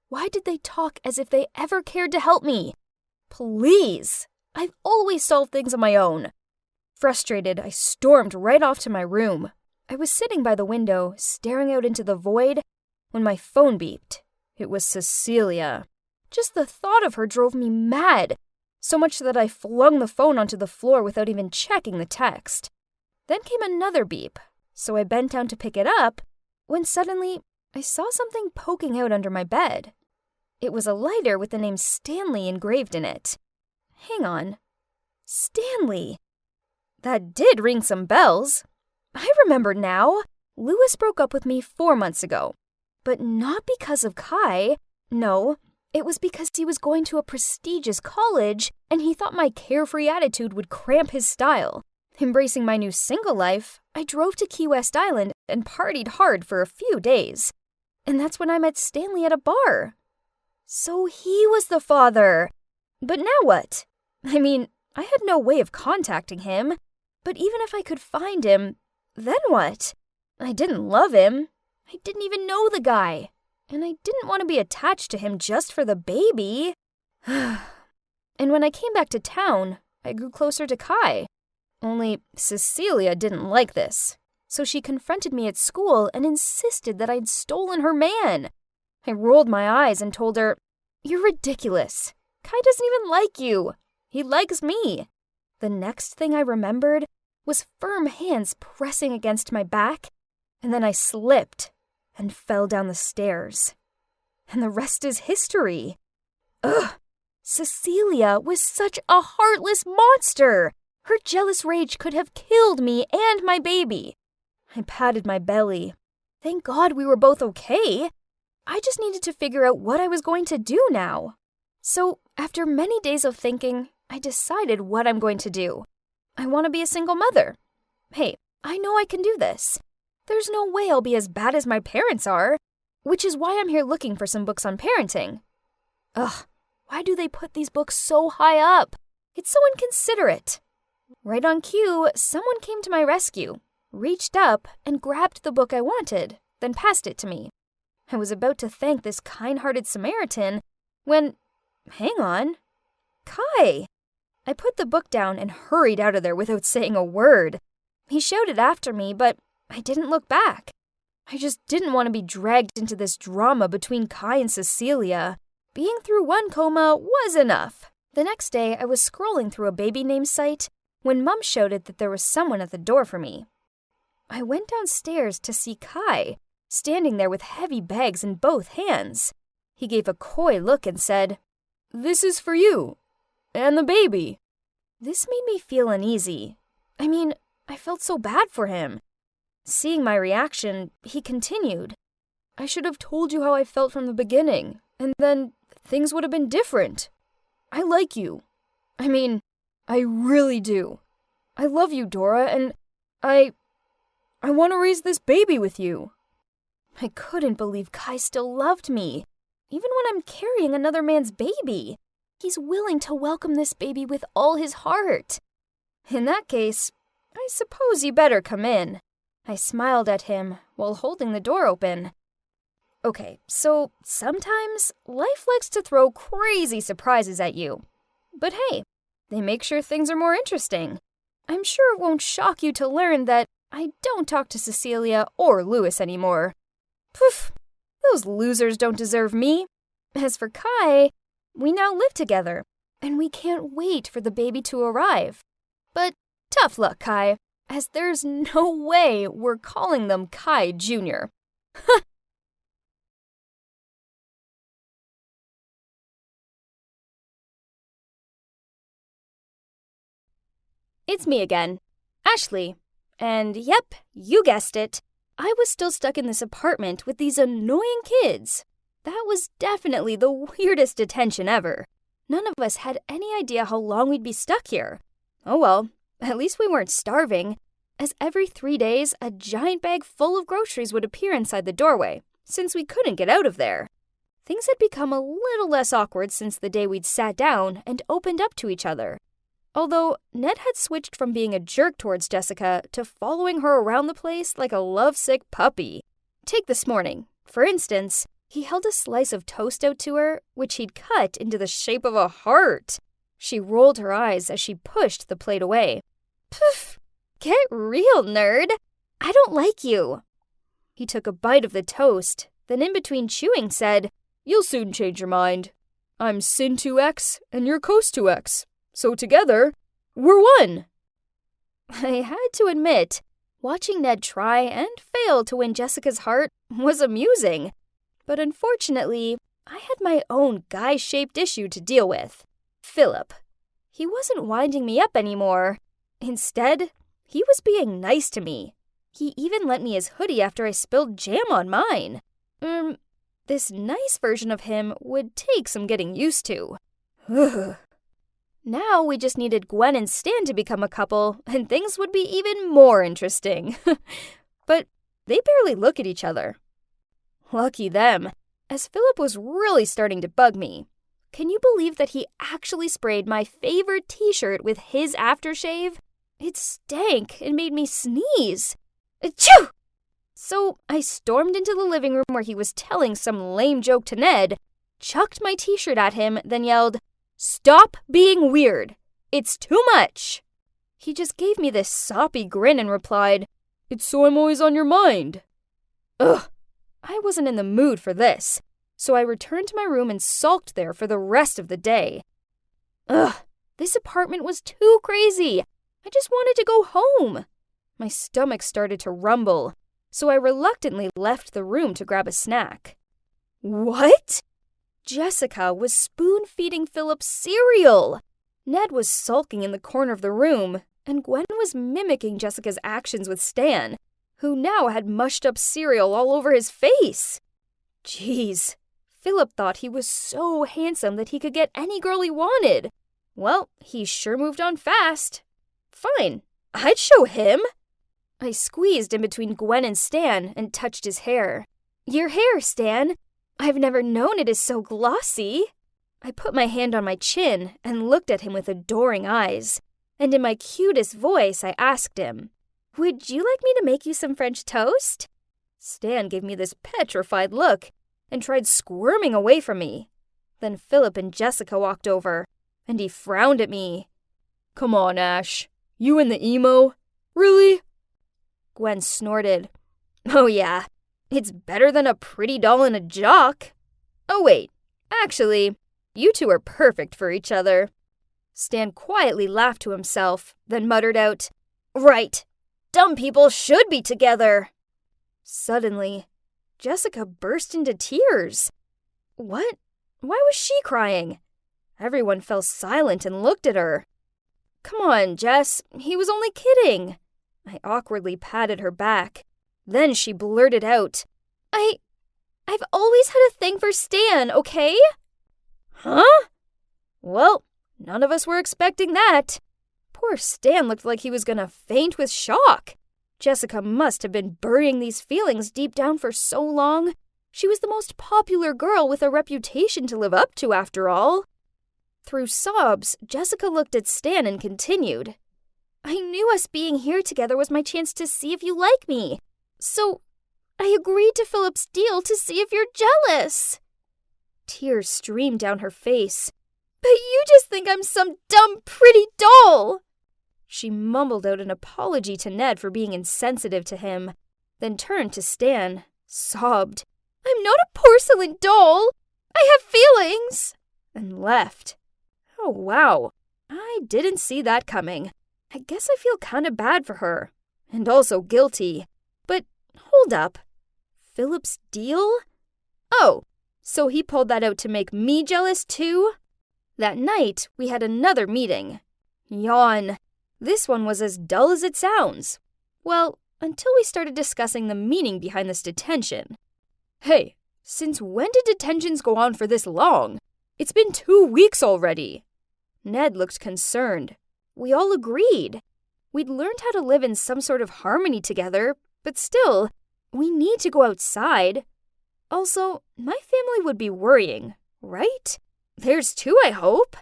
why did they talk as if they ever cared to help me? Please, I've always solved things on my own. Frustrated, I stormed right off to my room. I was sitting by the window, staring out into the void, when my phone beeped. It was Cecilia. Just the thought of her drove me mad, so much that I flung the phone onto the floor without even checking the text. Then came another beep. So I bent down to pick it up when suddenly I saw something poking out under my bed. It was a lighter with the name Stanley engraved in it. Hang on. Stanley. That did ring some bells. I remember now. Lewis broke up with me 4 months ago. But not because of Kai. No, it was because he was going to a prestigious college and he thought my carefree attitude would cramp his style. Embracing my new single life, I drove to Key West Island and partied hard for a few days. And that's when I met Stanley at a bar. So he was the father. But now what? I mean, I had no way of contacting him. But even if I could find him, then what? I didn't love him. I didn't even know the guy. And I didn't want to be attached to him just for the baby. And when I came back to town, I grew closer to Kai. Only Cecilia didn't like this. So she confronted me at school and insisted that I'd stolen her man. I rolled my eyes and told her, "You're ridiculous. Kai doesn't even like you. He likes me." The next thing I remembered was firm hands pressing against my back, and then I slipped and fell down the stairs. And the rest is history. Ugh! Cecilia was such a heartless monster! Her jealous rage could have killed me and my baby. I patted my belly. Thank God we were both okay. I just needed to figure out what I was going to do now. So, after many days of thinking, I decided what I'm going to do. I want to be a single mother. Hey, I know I can do this. There's no way I'll be as bad as my parents are, which is why I'm here looking for some books on parenting. Ugh, why do they put these books so high up? It's so inconsiderate. Right on cue, someone came to my rescue, reached up and grabbed the book I wanted, then passed it to me. I was about to thank this kind-hearted Samaritan when, hang on, Kai. I put the book down and hurried out of there without saying a word. He shouted after me, but I didn't look back. I just didn't want to be dragged into this drama between Kai and Cecilia. Being through one coma was enough. The next day, I was scrolling through a baby name site when Mum shouted that there was someone at the door for me. I went downstairs to see Kai, standing there with heavy bags in both hands. He gave a coy look and said, "This is for you. And the baby." This made me feel uneasy. I mean, I felt so bad for him. Seeing my reaction, he continued, "I should have told you how I felt from the beginning, and then things would have been different. I like you. I mean, I really do. I love you, Dora, and I want to raise this baby with you." I couldn't believe Kai still loved me, even when I'm carrying another man's baby. He's willing to welcome this baby with all his heart. In that case, I suppose you better come in. I smiled at him while holding the door open. Okay, so sometimes life likes to throw crazy surprises at you. But hey, they make sure things are more interesting. I'm sure it won't shock you to learn that I don't talk to Cecilia or Lewis anymore. Poof, those losers don't deserve me. As for Kai, we now live together, and we can't wait for the baby to arrive. But tough luck, Kai, as there's no way we're calling them Kai Jr. It's me again, Ashley. And yep, you guessed it. I was still stuck in this apartment with these annoying kids. That was definitely the weirdest detention ever. None of us had any idea how long we'd be stuck here. Oh well, at least we weren't starving, as every 3 days a giant bag full of groceries would appear inside the doorway, since we couldn't get out of there. Things had become a little less awkward since the day we'd sat down and opened up to each other. Although Ned had switched from being a jerk towards Jessica to following her around the place like a lovesick puppy. Take this morning, for instance. He held a slice of toast out to her, which he'd cut into the shape of a heart. She rolled her eyes as she pushed the plate away. Poof! Get real, nerd! I don't like you. He took a bite of the toast, then in between chewing said, "You'll soon change your mind. I'm Sin 2X and you're Coast 2X. So together, we're one." I had to admit, Watching Ned try and fail to win Jessica's heart was amusing. But unfortunately, I had my own guy-shaped issue to deal with. Philip. He wasn't winding me up anymore. Instead, he was being nice to me. He even lent me his hoodie after I spilled jam on mine. This nice version of him would take some getting used to. Now we just needed Gwen and Stan to become a couple, and things would be even more interesting. But they barely look at each other. Lucky them, as Philip was really starting to bug me. Can you believe that he actually sprayed my favorite t-shirt with his aftershave? It stank and made me sneeze. Achoo! So I stormed into the living room where he was telling some lame joke to Ned, chucked my t-shirt at him, then yelled, "Stop being weird! It's too much!" He just gave me this soppy grin and replied, "It's so I'm always on your mind." Ugh, I wasn't in the mood for this, so I returned to my room and sulked there for the rest of the day. Ugh, this apartment was too crazy. I just wanted to go home. My stomach started to rumble, so I reluctantly left the room to grab a snack. What? Jessica was spoon-feeding Philip cereal. Ned was sulking in the corner of the room, and Gwen was mimicking Jessica's actions with Stan, who now had mushed up cereal all over his face. Jeez, Philip thought he was so handsome that he could get any girl he wanted. Well, he sure moved on fast. Fine, I'd show him. I squeezed in between Gwen and Stan and touched his hair. Your hair, Stan. I've never known it is so glossy. I put my hand on my chin and looked at him with adoring eyes. And in my cutest voice, I asked him, "Would you like me to make you some French toast?" Stan gave me this petrified look and tried squirming away from me. Then Philip and Jessica walked over, and he frowned at me. "Come on, Ash. You and the emo? Really?" Gwen snorted. "Oh yeah, it's better than a pretty doll and a jock. Oh wait, actually, you two are perfect for each other." Stan quietly laughed to himself, then muttered out, "Right, dumb people should be together." Suddenly, Jessica burst into tears. What? Why was she crying? Everyone fell silent and looked at her. "Come on, Jess, he was only kidding." I awkwardly patted her back. Then she blurted out, I've always had a thing for Stan, okay?" Huh? Well, none of us were expecting that. Poor Stan looked like he was gonna faint with shock. Jessica must have been burying these feelings deep down for so long. She was the most popular girl with a reputation to live up to, after all. Through sobs, Jessica looked at Stan and continued, "I knew us being here together was my chance to see if you like me. So I agreed to Philip's deal to see if you're jealous." Tears streamed down her face. "But you just think I'm some dumb, pretty doll." She mumbled out an apology to Ned for being insensitive to him, then turned to Stan, sobbed, "I'm not a porcelain doll. I have feelings," and left. Oh wow, I didn't see that coming. I guess I feel kinda bad for her, and also guilty. But hold up. Philip's deal? Oh, so he pulled that out to make me jealous too? That night, we had another meeting. Yawn. This one was as dull as it sounds. Well, until we started discussing the meaning behind this detention. Hey, since when did detentions go on for this long? It's been 2 weeks already. Ned looked concerned. We all agreed. We'd learned how to live in some sort of harmony together, but still, we need to go outside. Also, my family would be worrying, right? There's two, I hope.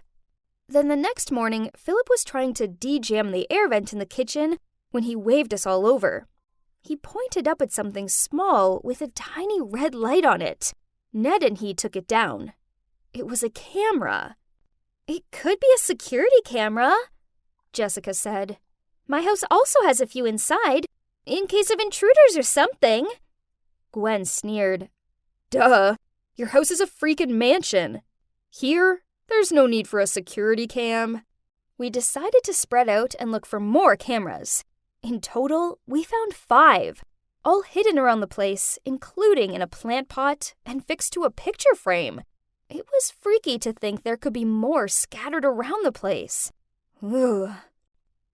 Then the next morning, Philip was trying to de-jam the air vent in the kitchen when he waved us all over. He pointed up at something small with a tiny red light on it. Ned and he took it down. It was a camera. "It could be a security camera," Jessica said. "My house also has a few inside, in case of intruders or something." Gwen sneered. "Duh, your house is a freaking mansion. Here, there's no need for a security cam." We decided to spread out and look for more cameras. In total, we found 5, all hidden around the place, including in a plant pot and fixed to a picture frame. It was freaky to think there could be more scattered around the place. Ugh.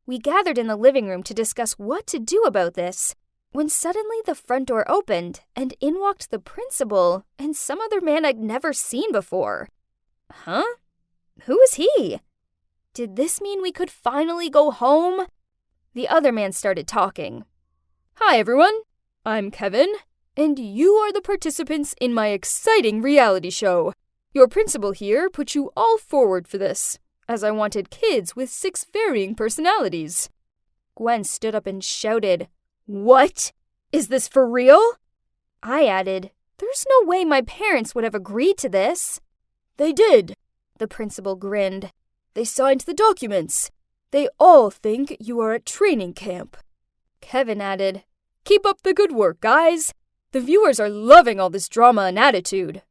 We gathered in the living room to discuss what to do about this, when suddenly the front door opened and in walked the principal and some other man I'd never seen before. Huh? Who was he? Did this mean we could finally go home? The other man started talking. Hi, everyone. I'm Kevin, and you are the participants in my exciting reality show. Your principal here put you all forward for this, as I wanted kids with 6 varying personalities. Gwen stood up and shouted, What? Is this for real? I added, There's no way my parents would have agreed to this. They did. The principal grinned. They signed the documents. They all think you are at training camp. Kevin added, Keep up the good work, guys. The viewers are loving all this drama and attitude.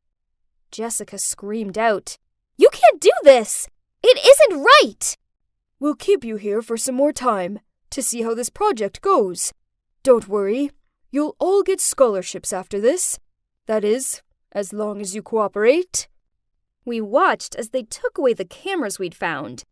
Jessica screamed out, You can't do this! It isn't right! We'll keep you here for some more time to see how this project goes. Don't worry, you'll all get scholarships after this. That is, as long as you cooperate. We watched as they took away the cameras we'd found.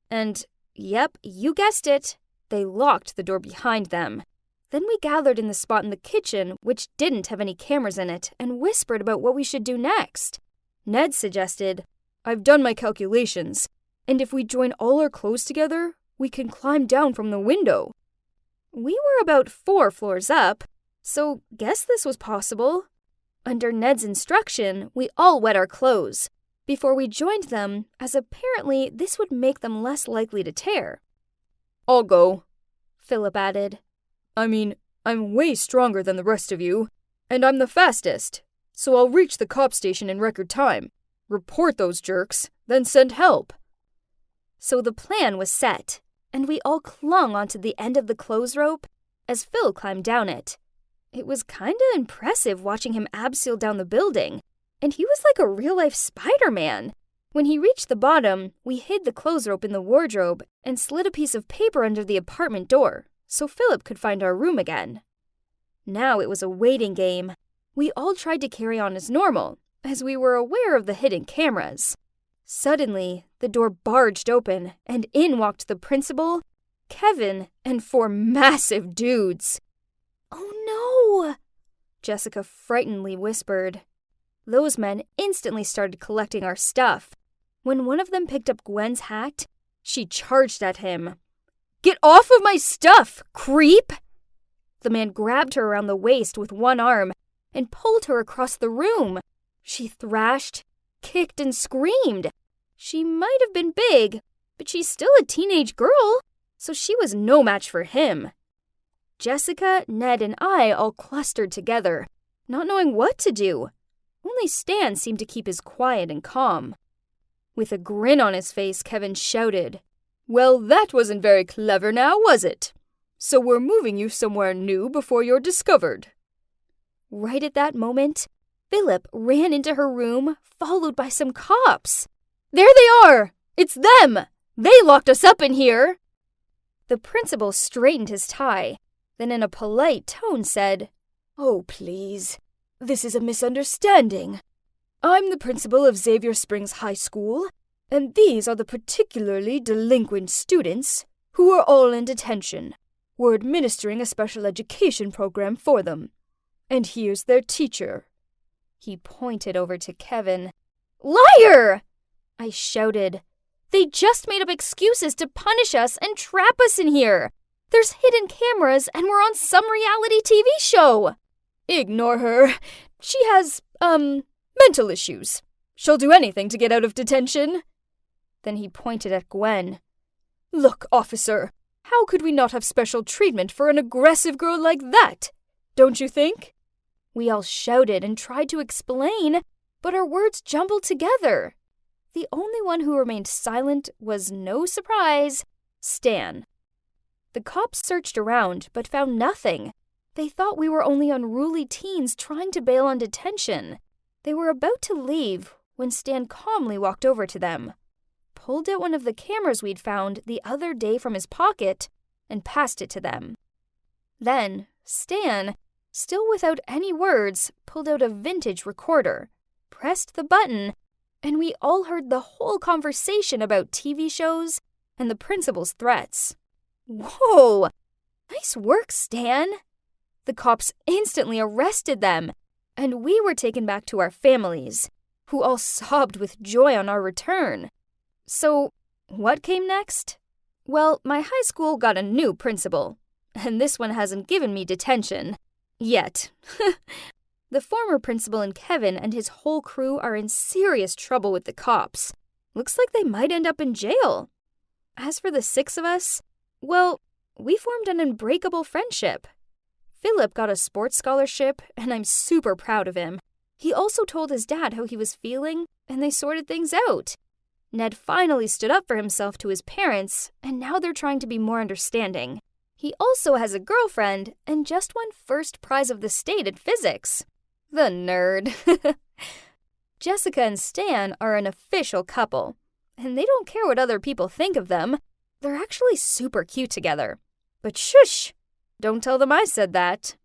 And, yep, you guessed it, they locked the door behind them. Then we gathered in the spot in the kitchen, which didn't have any cameras in it, and whispered about what we should do next. Ned suggested, I've done my calculations, and if we join all our clothes together, we can climb down from the window. We were about 4 floors up, so guess this was possible. Under Ned's instruction, we all wet our clothes before we joined them, as apparently this would make them less likely to tear. I'll go, Philip added. I mean, I'm way stronger than the rest of you, and I'm the fastest, so I'll reach the cop station in record time, report those jerks, then send help. So the plan was set, and we all clung onto the end of the clothes rope as Phil climbed down it. It was kinda impressive watching him abseil down the building, and he was like a real-life Spider-Man. When he reached the bottom, we hid the clothes rope in the wardrobe and slid a piece of paper under the apartment door, so Philip could find our room again. Now it was a waiting game. We all tried to carry on as normal, as we were aware of the hidden cameras. Suddenly, the door barged open, and in walked the principal, Kevin, and 4 massive dudes. Oh no! Jessica frightenedly whispered. Those men instantly started collecting our stuff. When one of them picked up Gwen's hat, she charged at him. Get off of my stuff, creep! The man grabbed her around the waist with one arm and pulled her across the room. She thrashed, kicked, and screamed. She might have been big, but she's still a teenage girl, so she was no match for him. Jessica, Ned, and I all clustered together, not knowing what to do. Only Stan seemed to keep his quiet and calm. With a grin on his face, Kevin shouted, Well, that wasn't very clever now, was it? So we're moving you somewhere new before you're discovered. Right at that moment, Philip ran into her room, followed by some cops. There they are! It's them! They locked us up in here! The principal straightened his tie, then in a polite tone said, Oh, please. This is a misunderstanding. I'm the principal of Xavier Springs High School, and these are the particularly delinquent students who are all in detention. We're administering a special education program for them. And here's their teacher. He pointed over to Kevin. Liar! I shouted. They just made up excuses to punish us and trap us in here. There's hidden cameras and we're on some reality TV show. Ignore her. She has, mental issues. She'll do anything to get out of detention. Then he pointed at Gwen. Look, officer, how could we not have special treatment for an aggressive girl like that? Don't you think? We all shouted and tried to explain, but our words jumbled together. The only one who remained silent was, no surprise, Stan. The cops searched around, but found nothing. They thought we were only unruly teens trying to bail on detention. They were about to leave when Stan calmly walked over to them, pulled out one of the cameras we'd found the other day from his pocket, and passed it to them. Then, Stan, still without any words, pulled out a vintage recorder, pressed the button, and we all heard the whole conversation about TV shows and the principal's threats. Whoa! Nice work, Stan! The cops instantly arrested them, and we were taken back to our families, who all sobbed with joy on our return. So, what came next? Well, my high school got a new principal, and this one hasn't given me detention. Yet. The former principal and Kevin and his whole crew are in serious trouble with the cops. Looks like they might end up in jail. As for the 6 of us, well, we formed an unbreakable friendship. Philip got a sports scholarship, and I'm super proud of him. He also told his dad how he was feeling, and they sorted things out. Ned finally stood up for himself to his parents, and now they're trying to be more understanding. He also has a girlfriend and just won first prize of the state at physics. The nerd. Jessica and Stan are an official couple, and they don't care what other people think of them. They're actually super cute together. But shush! Don't tell them I said that.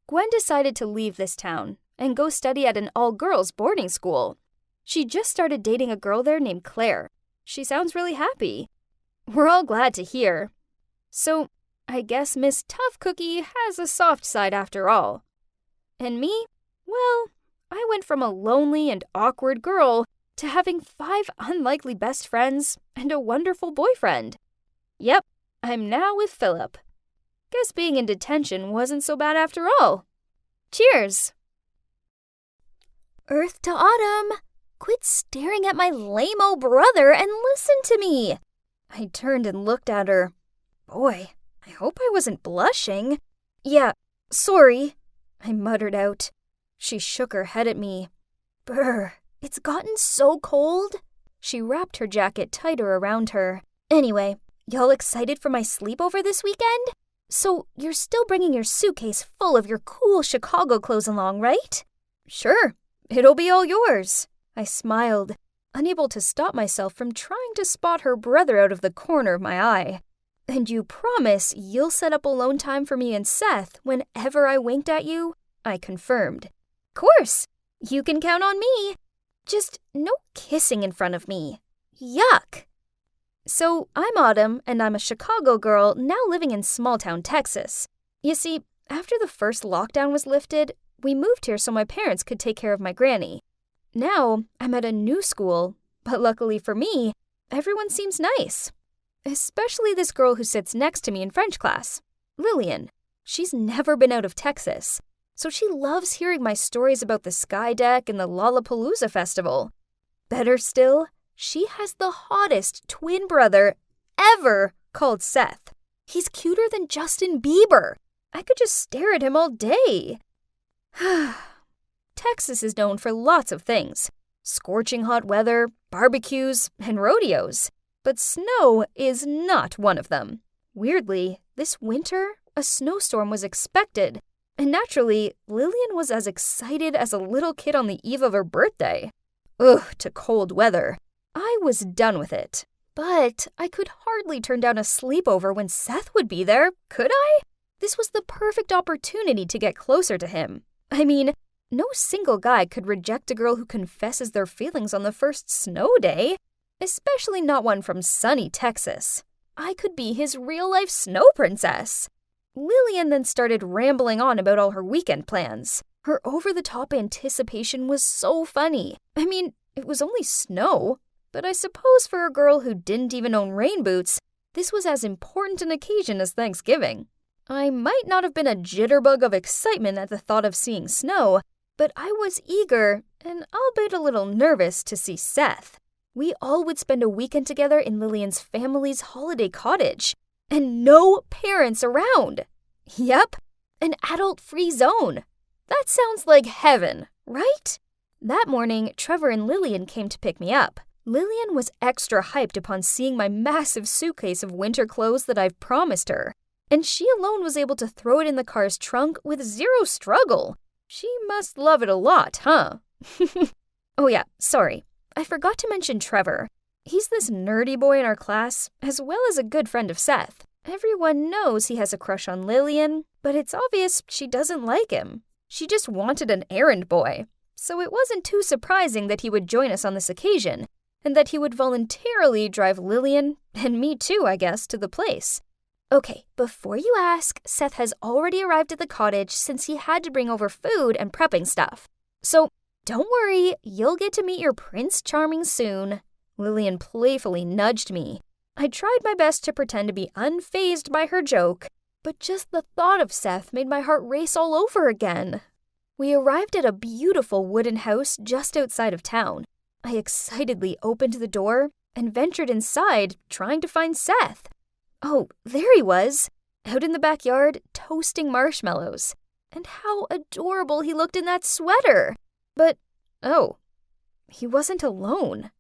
Gwen decided to leave this town and go study at an all-girls boarding school. She just started dating a girl there named Claire. She sounds really happy. We're all glad to hear. So, I guess Miss Tough Cookie has a soft side after all. And me? Well, I went from a lonely and awkward girl to having 5 unlikely best friends and a wonderful boyfriend. Yep, I'm now with Philip. Guess being in detention wasn't so bad after all. Cheers! Earth to Autumn! Quit staring at my lame-o brother and listen to me! I turned and looked at her. Boy, I hope I wasn't blushing. Yeah, sorry, I muttered out. She shook her head at me. Brr, it's gotten so cold. She wrapped her jacket tighter around her. Anyway, y'all excited for my sleepover this weekend? So you're still bringing your suitcase full of your cool Chicago clothes along, right? Sure, it'll be all yours. I smiled, unable to stop myself from trying to spot her brother out of the corner of my eye. And you promise you'll set up alone time for me and Seth whenever I winked at you? I confirmed. Course, you can count on me. Just no kissing in front of me. Yuck. So I'm Autumn, and I'm a Chicago girl now living in small-town Texas. You see, after the first lockdown was lifted, we moved here so my parents could take care of my granny. Now, I'm at a new school, but luckily for me, everyone seems nice. Especially this girl who sits next to me in French class, Lillian. She's never been out of Texas, so she loves hearing my stories about the Sky Deck and the Lollapalooza Festival. Better still, she has the hottest twin brother ever called Seth. He's cuter than Justin Bieber. I could just stare at him all day. Texas is known for lots of things. Scorching hot weather, barbecues, and rodeos. But snow is not one of them. Weirdly, this winter, a snowstorm was expected. And naturally, Lillian was as excited as a little kid on the eve of her birthday. Ugh, to cold weather. I was done with it. But I could hardly turn down a sleepover when Seth would be there, could I? This was the perfect opportunity to get closer to him. I mean, no single guy could reject a girl who confesses their feelings on the first snow day, especially not one from sunny Texas. I could be his real-life snow princess. Lillian then started rambling on about all her weekend plans. Her over-the-top anticipation was so funny. I mean, it was only snow, but I suppose for a girl who didn't even own rain boots, this was as important an occasion as Thanksgiving. I might not have been a jitterbug of excitement at the thought of seeing snow, but I was eager, and albeit a little nervous, to see Seth. We all would spend a weekend together in Lillian's family's holiday cottage. And no parents around. Yep, an adult-free zone. That sounds like heaven, right? That morning, Trevor and Lillian came to pick me up. Lillian was extra hyped upon seeing my massive suitcase of winter clothes that I've promised her. And she alone was able to throw it in the car's trunk with zero struggle. She must love it a lot, huh? Oh yeah, sorry. I forgot to mention Trevor. He's this nerdy boy in our class, as well as a good friend of Seth. Everyone knows he has a crush on Lillian, but it's obvious she doesn't like him. She just wanted an errand boy, so it wasn't too surprising that he would join us on this occasion, and that he would voluntarily drive Lillian, and me too, I guess, to the place. Okay, before you ask, Seth has already arrived at the cottage since he had to bring over food and prepping stuff. So, don't worry, you'll get to meet your Prince Charming soon. Lillian playfully nudged me. I tried my best to pretend to be unfazed by her joke, but just the thought of Seth made my heart race all over again. We arrived at a beautiful wooden house just outside of town. I excitedly opened the door and ventured inside, trying to find Seth. Oh, there he was, out in the backyard, toasting marshmallows. And how adorable he looked in that sweater! But, oh, he wasn't alone.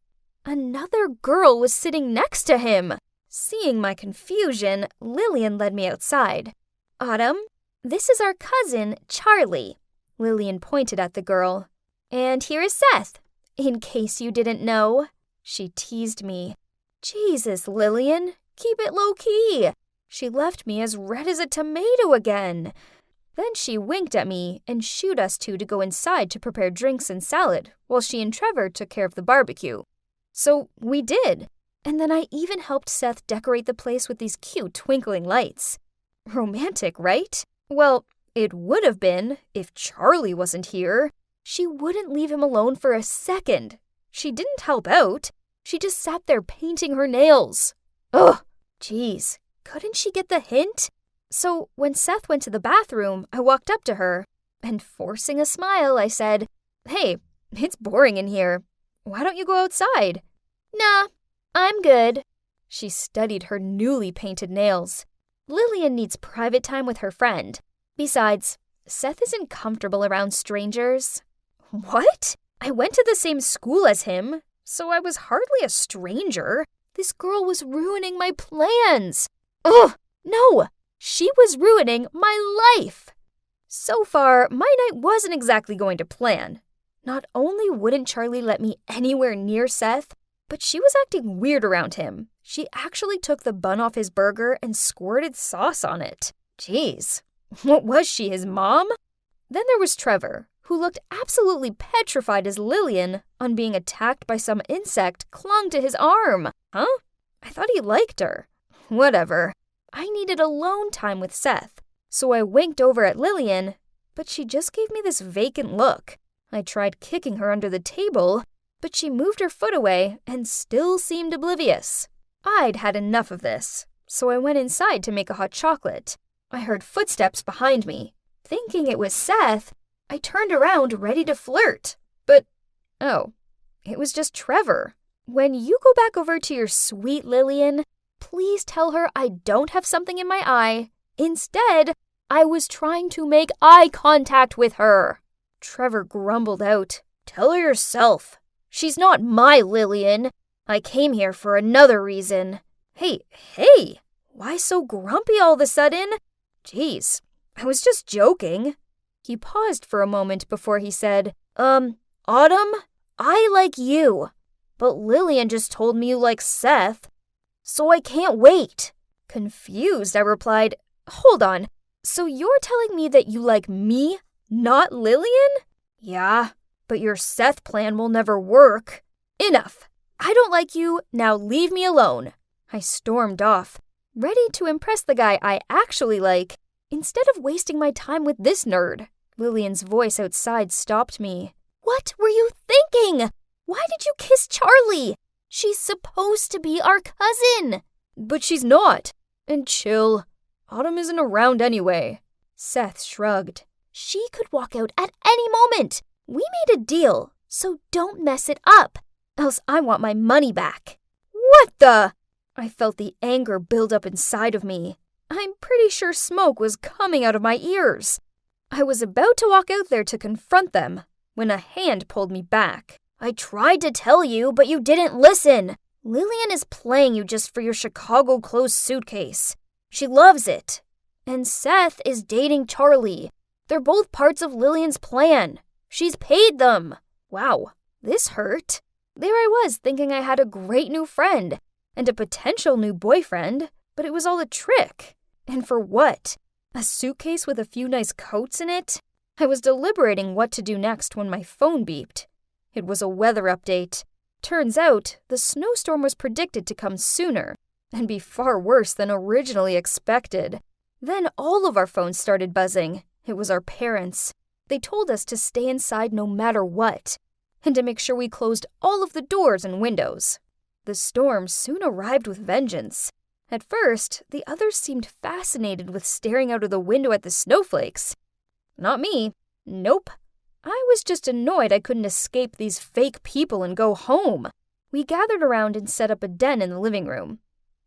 Another girl was sitting next to him. Seeing my confusion, Lillian led me outside. Autumn, this is our cousin, Charlie. Lillian pointed at the girl. And here is Seth, in case you didn't know. She teased me. Jesus, Lillian, keep it low-key. She left me as red as a tomato again. Then she winked at me and shooed us two to go inside to prepare drinks and salad, while she and Trevor took care of the barbecue. So we did, and then I even helped Seth decorate the place with these cute twinkling lights. Romantic, right? Well, it would have been if Charlie wasn't here. She wouldn't leave him alone for a second. She didn't help out. She just sat there painting her nails. Ugh, geez, couldn't she get the hint? So when Seth went to the bathroom, I walked up to her, and forcing a smile, I said, "Hey, it's boring in here. Why don't you go outside?" "Nah, I'm good." She studied her newly painted nails. Lillian needs private time with her friend. Besides, Seth isn't comfortable around strangers. What? I went to the same school as him, so I was hardly a stranger. This girl was ruining my plans. Ugh, no, she was ruining my life. So far, my night wasn't exactly going to plan. Not only wouldn't Charlie let me anywhere near Seth, but she was acting weird around him. She actually took the bun off his burger and squirted sauce on it. Jeez, what was she, his mom? Then there was Trevor, who looked absolutely petrified as Lillian, on being attacked by some insect, clung to his arm. Huh? I thought he liked her. Whatever. I needed alone time with Seth, so I winked over at Lillian, but she just gave me this vacant look. I tried kicking her under the table, but she moved her foot away and still seemed oblivious. I'd had enough of this, so I went inside to make a hot chocolate. I heard footsteps behind me. Thinking it was Seth, I turned around ready to flirt. But, oh, it was just Trevor. When you go back over to your sweet Lillian, please tell her I don't have something in my eye. Instead, I was trying to make eye contact with her. Trevor grumbled out, "Tell her yourself. She's not my Lillian. I came here for another reason." Hey, why so grumpy all of a sudden? Jeez, I was just joking. He paused for a moment before he said, Autumn, I like you, but Lillian just told me you like Seth, so I can't wait. Confused, I replied, "Hold on, so you're telling me that you like me, not Lillian?" "Yeah, but your Seth plan will never work." "Enough. I don't like you, now leave me alone." I stormed off, ready to impress the guy I actually like, instead of wasting my time with this nerd. Lillian's voice outside stopped me. "What were you thinking? Why did you kiss Charlie? She's supposed to be our cousin." "But she's not. And chill. Autumn isn't around anyway." Seth shrugged. "She could walk out at any moment. We made a deal, so don't mess it up, else I want my money back." "What the?" I felt the anger build up inside of me. I'm pretty sure smoke was coming out of my ears. I was about to walk out there to confront them when a hand pulled me back. "I tried to tell you, but you didn't listen. Lillian is playing you just for your Chicago clothes suitcase. She loves it. And Seth is dating Charlie. They're both parts of Lillian's plan. She's paid them." Wow, this hurt. There I was thinking I had a great new friend and a potential new boyfriend, But it was all a trick. And for what? A suitcase with a few nice coats in it? I was deliberating what to do next when my phone beeped. It was a weather update. Turns out, the snowstorm was predicted to come sooner and be far worse than originally expected. Then all of our phones started buzzing. It was our parents. They told us to stay inside no matter what, and to make sure we closed all of the doors and windows. The storm soon arrived with vengeance. At first, the others seemed fascinated with staring out of the window at the snowflakes. Not me. Nope. I was just annoyed I couldn't escape these fake people and go home. We gathered around and set up a den in the living room.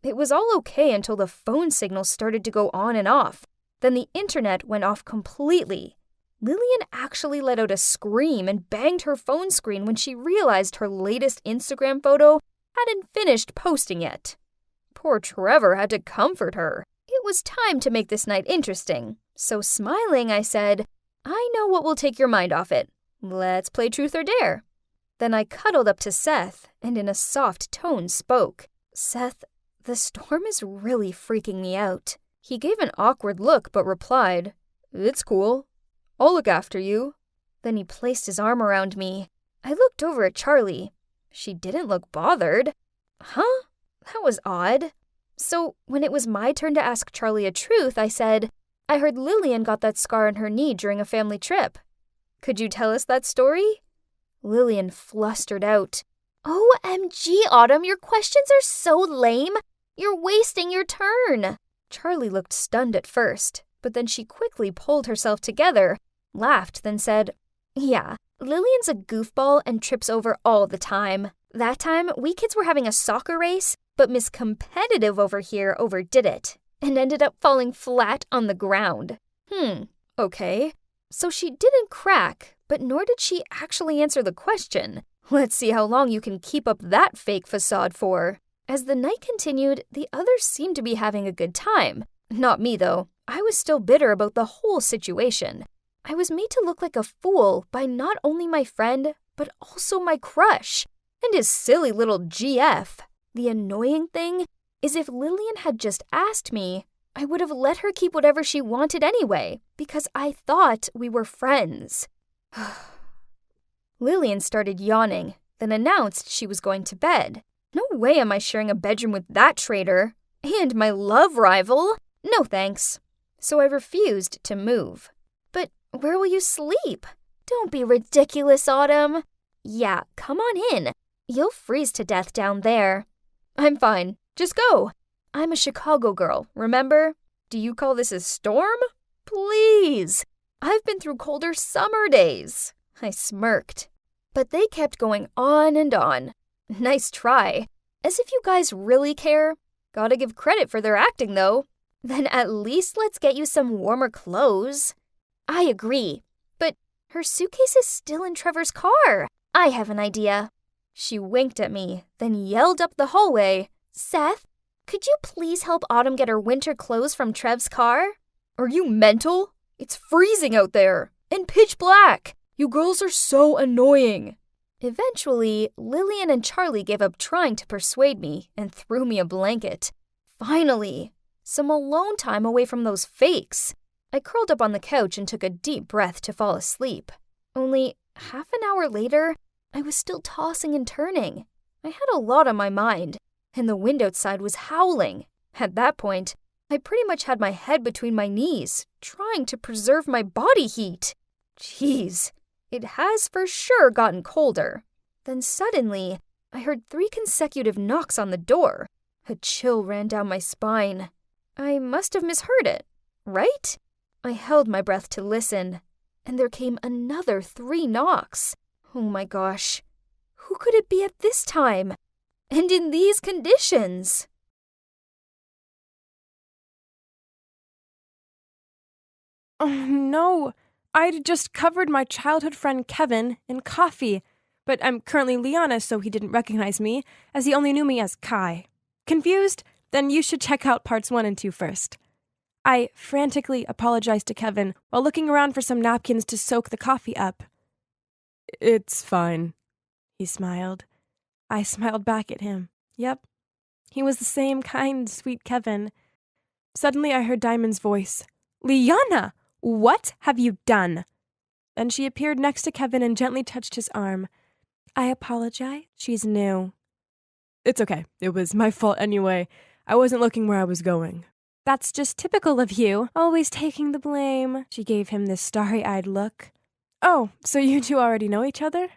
It was all okay until the phone signal started to go on and off. Then the internet went off completely. Lillian actually let out a scream and banged her phone screen when she realized her latest Instagram photo hadn't finished posting yet. Poor Trevor had to comfort her. It was time to make this night interesting. So smiling, I said, "I know what will take your mind off it. Let's play truth or dare." Then I cuddled up to Seth and in a soft tone spoke. "Seth, the storm is really freaking me out." He gave an awkward look but replied, "It's cool. I'll look after you." Then he placed his arm around me. I looked over at Charlie. She didn't look bothered. Huh? That was odd. So when it was my turn to ask Charlie a truth, I said, "I heard Lillian got that scar on her knee during a family trip. Could you tell us that story?" Lillian flustered out, "OMG, Autumn, your questions are so lame. You're wasting your turn." Charlie looked stunned at first, but then she quickly pulled herself together, laughed, then said, "Yeah, Lillian's a goofball and trips over all the time. That time, we kids were having a soccer race, but Miss Competitive over here overdid it and ended up falling flat on the ground." Okay. So she didn't crack, but nor did she actually answer the question. Let's see how long you can keep up that fake facade for. As the night continued, the others seemed to be having a good time. Not me, though. I was still bitter about the whole situation. I was made to look like a fool by not only my friend, but also my crush, and his silly little GF. The annoying thing is if Lillian had just asked me, I would have let her keep whatever she wanted anyway, because I thought we were friends. Lillian started yawning, then announced she was going to bed. No way am I sharing a bedroom with that traitor. And my love rival? No thanks. So I refused to move. "But where will you sleep?" "Don't be ridiculous, Autumn." "Yeah, come on in. You'll freeze to death down there." "I'm fine. Just go." "I'm a Chicago girl, remember? Do you call this a storm? Please. I've been through colder summer days." I smirked. But they kept going on and on. Nice try. As if you guys really care. Gotta give credit for their acting, though. Then at least let's get you some warmer clothes. I agree. But her suitcase is still in Trevor's car. I have an idea. She winked at me, then yelled up the hallway, "Seth, could you please help Autumn get her winter clothes from Trev's car?" "Are you mental? It's freezing out there. And pitch black. You girls are so annoying." Eventually, Lillian and Charlie gave up trying to persuade me and threw me a blanket. Finally, some alone time away from those fakes. I curled up on the couch and took a deep breath to fall asleep. Only half an hour later, I was still tossing and turning. I had a lot on my mind, and the wind outside was howling. At that point, I pretty much had my head between my knees, trying to preserve my body heat. Jeez, it has for sure gotten colder. Then suddenly, I heard 3 consecutive knocks on the door. A chill ran down my spine. I must have misheard it, right? I held my breath to listen, and there came another 3 knocks. Oh my gosh, who could it be at this time? And in these conditions? Oh, no. I'd just covered my childhood friend Kevin in coffee, but I'm currently Liana, so he didn't recognize me, as he only knew me as Kai. Confused? Then you should check out parts 1 and 2 first. I frantically apologized to Kevin while looking around for some napkins to soak the coffee up. "It's fine," he smiled. I smiled back at him. Yep, He was the same kind, sweet Kevin. Suddenly I heard Diamond's voice. Liana, what have you done? Then she appeared next to Kevin and gently touched his arm. I apologize. She's new. It's okay. It was my fault anyway. I wasn't looking where I was going. That's just typical of you, always taking the blame. She gave him this starry-eyed look. Oh, so you two already know each other?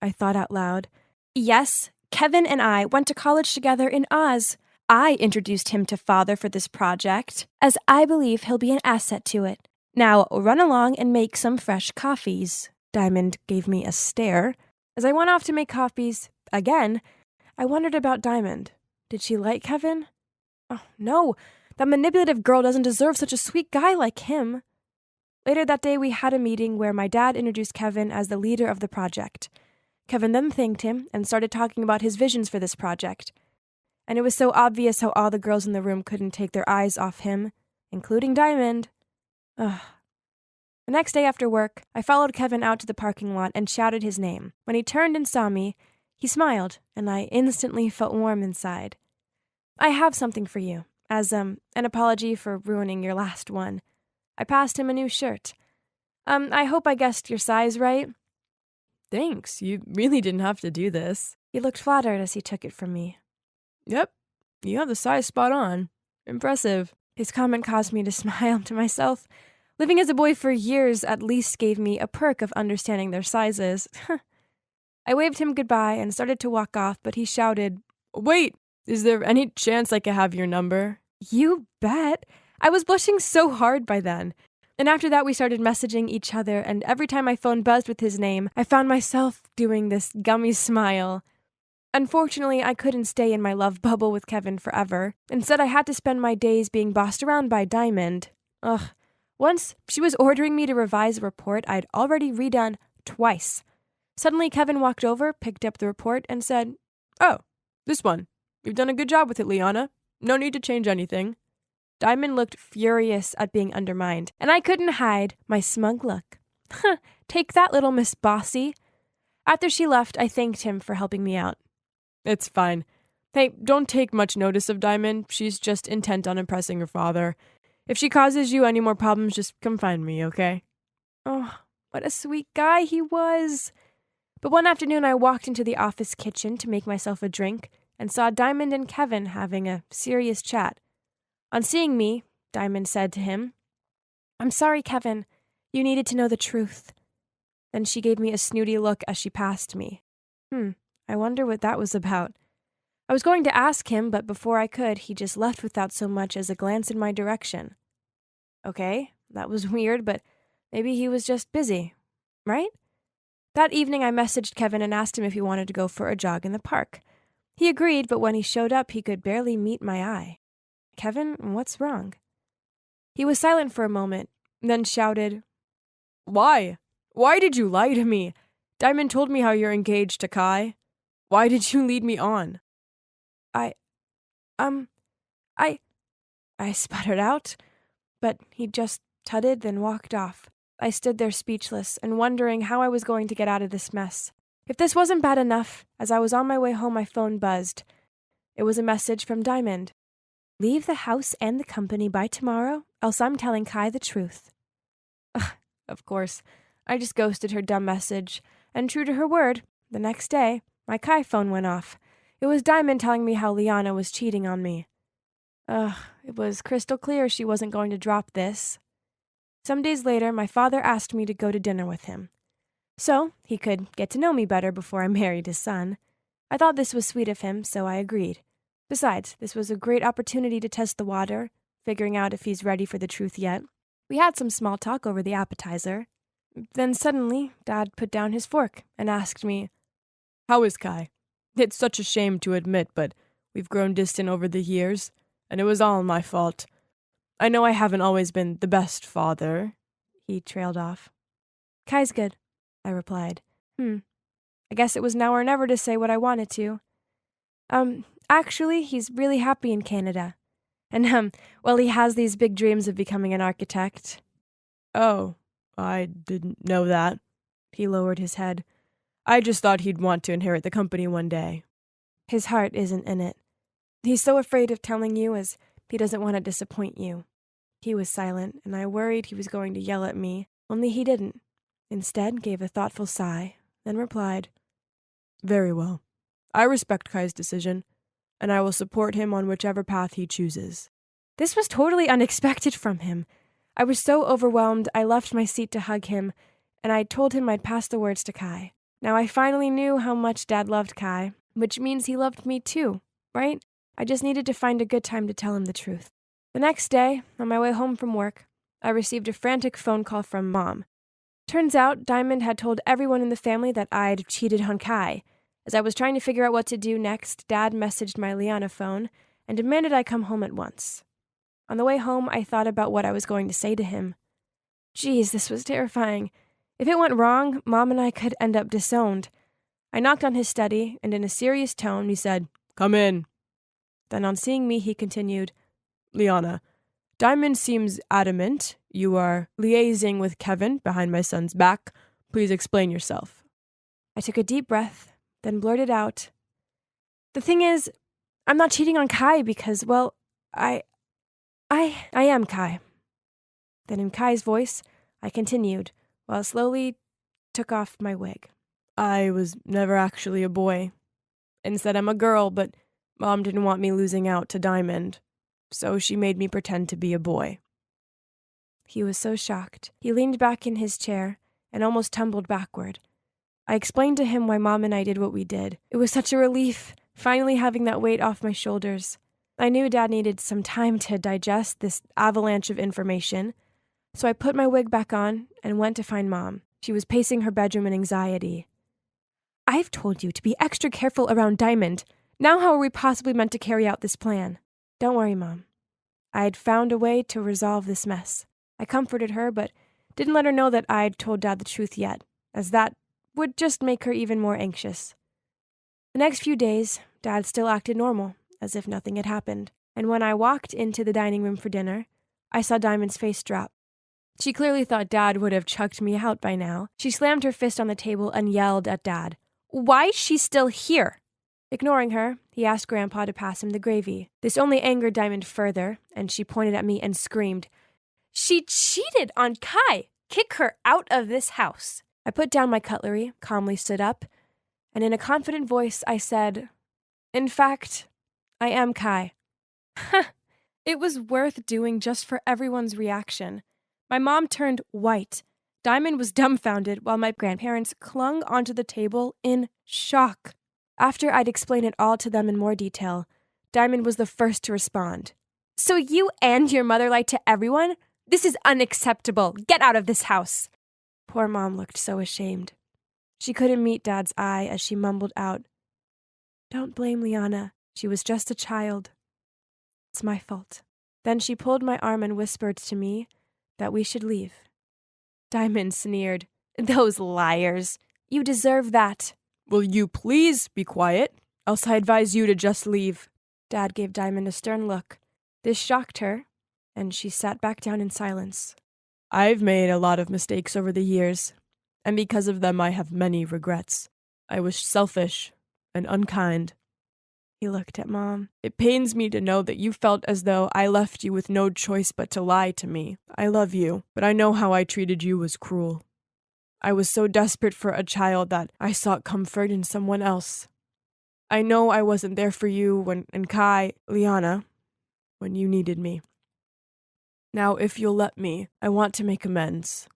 I thought out loud. Yes, Kevin and I went to college together in Oz. I introduced him to Father for this project, as I believe he'll be an asset to it. Now run along and make some fresh coffees. Diamond gave me a stare. As I went off to make coffees, again, I wondered about Diamond. Did she like Kevin? Oh, no. That manipulative girl doesn't deserve such a sweet guy like him. Later that day, we had a meeting where my dad introduced Kevin as the leader of the project. Kevin then thanked him and started talking about his visions for this project. And it was so obvious how all the girls in the room couldn't take their eyes off him, including Diamond. Ugh. The next day after work, I followed Kevin out to the parking lot and shouted his name. When he turned and saw me, he smiled, and I instantly felt warm inside. I have something for you, as an apology for ruining your last one. I passed him a new shirt. I hope I guessed your size right. Thanks, you really didn't have to do this. He looked flattered as he took it from me. Yep, you have the size spot on. Impressive. His comment caused me to smile to myself. Living as a boy for years at least gave me a perk of understanding their sizes. I waved him goodbye and started to walk off, but he shouted, Wait, is there any chance I could have your number? You bet. I was blushing so hard by then. And after that, we started messaging each other, and every time my phone buzzed with his name, I found myself doing this gummy smile. Unfortunately, I couldn't stay in my love bubble with Kevin forever. Instead, I had to spend my days being bossed around by Diamond. Ugh. Once, she was ordering me to revise a report I'd already redone twice. Suddenly, Kevin walked over, picked up the report, and said, Oh, this one. You've done a good job with it, Liana. No need to change anything. Diamond looked furious at being undermined, and I couldn't hide my smug look. Take that, little Miss Bossy. After she left, I thanked him for helping me out. It's fine. Hey, don't take much notice of Diamond. She's just intent on impressing her father. If she causes you any more problems, just come find me, okay? Oh, what a sweet guy he was. But one afternoon, I walked into the office kitchen to make myself a drink and saw Diamond and Kevin having a serious chat. On seeing me, Diamond said to him, I'm sorry, Kevin. You needed to know the truth. Then she gave me a snooty look as she passed me. I wonder what that was about. I was going to ask him, but before I could, he just left without so much as a glance in my direction. Okay, that was weird, but maybe he was just busy, right? That evening, I messaged Kevin and asked him if he wanted to go for a jog in the park. He agreed, but when he showed up, he could barely meet my eye. Kevin, what's wrong? He was silent for a moment, then shouted, Why? Why did you lie to me? Diamond told me how you're engaged to Kai. Why did you lead me on? I sputtered out, but he just tutted, then walked off. I stood there speechless and wondering how I was going to get out of this mess. If this wasn't bad enough, as I was on my way home, my phone buzzed. It was a message from Diamond. Leave the house and the company by tomorrow, else I'm telling Kai the truth. Of course, I just ghosted her dumb message, and true to her word, the next day, my Kai phone went off. It was Diamond telling me how Liana was cheating on me. It was crystal clear she wasn't going to drop this. Some days later, my father asked me to go to dinner with him, so he could get to know me better before I married his son. I thought this was sweet of him, so I agreed. Besides, this was a great opportunity to test the water, figuring out if he's ready for the truth yet. We had some small talk over the appetizer. Then suddenly, Dad put down his fork and asked me, How is Kai? It's such a shame to admit, but we've grown distant over the years, and it was all my fault. I know I haven't always been the best father. He trailed off. Kai's good, I replied. I guess it was now or never to say what I wanted to. Actually, he's really happy in Canada. And, well, he has these big dreams of becoming an architect. Oh, I didn't know that. He lowered his head. I just thought he'd want to inherit the company one day. His heart isn't in it. He's so afraid of telling you as he doesn't want to disappoint you." He was silent, and I worried he was going to yell at me, only he didn't. Instead, gave a thoughtful sigh, then replied, "Very well. I respect Kai's decision, and I will support him on whichever path he chooses." This was totally unexpected from him. I was so overwhelmed, I left my seat to hug him, and I told him I'd pass the words to Kai. Now I finally knew how much Dad loved Kai, which means he loved me too, right? I just needed to find a good time to tell him the truth. The next day, on my way home from work, I received a frantic phone call from Mom. Turns out, Diamond had told everyone in the family that I'd cheated on Kai. As I was trying to figure out what to do next, Dad messaged my Liana phone and demanded I come home at once. On the way home, I thought about what I was going to say to him. Geez, this was terrifying. If it went wrong, Mom and I could end up disowned. I knocked on his study, and in a serious tone, he said, "Come in." Then on seeing me, he continued, "Liana, Diamond seems adamant you are liaising with Kevin behind my son's back. Please explain yourself." I took a deep breath, then blurted out, "The thing is, I'm not cheating on Kai because, well, I am Kai." Then in Kai's voice, I continued, while slowly took off my wig. "I was never actually a boy. Instead, I'm a girl, but Mom didn't want me losing out to Diamond, so she made me pretend to be a boy." He was so shocked. He leaned back in his chair and almost tumbled backward. I explained to him why Mom and I did what we did. It was such a relief, finally having that weight off my shoulders. I knew Dad needed some time to digest this avalanche of information, so I put my wig back on and went to find Mom. She was pacing her bedroom in anxiety. "I've told you to be extra careful around Diamond. Now how are we possibly meant to carry out this plan?" "Don't worry, Mom. I had found a way to resolve this mess." I comforted her, but didn't let her know that I'd told Dad the truth yet, as that would just make her even more anxious. The next few days, Dad still acted normal, as if nothing had happened, and when I walked into the dining room for dinner, I saw Diamond's face drop. She clearly thought Dad would have chucked me out by now. She slammed her fist on the table and yelled at Dad, "Why is she still here?" Ignoring her, he asked Grandpa to pass him the gravy. This only angered Diamond further, and she pointed at me and screamed, "She cheated on Kai! Kick her out of this house!" I put down my cutlery, calmly stood up, and in a confident voice I said, "In fact, I am Kai." It was worth doing just for everyone's reaction. My mom turned white. Diamond was dumbfounded while my grandparents clung onto the table in shock. After I'd explained it all to them in more detail, Diamond was the first to respond. "So you and your mother lied to everyone? This is unacceptable. Get out of this house." Poor Mom looked so ashamed. She couldn't meet Dad's eye as she mumbled out, "Don't blame Liana. She was just a child. It's my fault." Then she pulled my arm and whispered to me that we should leave. Diamond sneered, "Those liars. You deserve that." "Will you please be quiet? Else I advise you to just leave." Dad gave Diamond a stern look. This shocked her, and she sat back down in silence. "I've made a lot of mistakes over the years, and because of them I have many regrets. I was selfish and unkind." He looked at Mom. "It pains me to know that you felt as though I left you with no choice but to lie to me. I love you, but I know how I treated you was cruel. I was so desperate for a child that I sought comfort in someone else. I know I wasn't there for you and Kai, Liana, when you needed me. Now, if you'll let me, I want to make amends."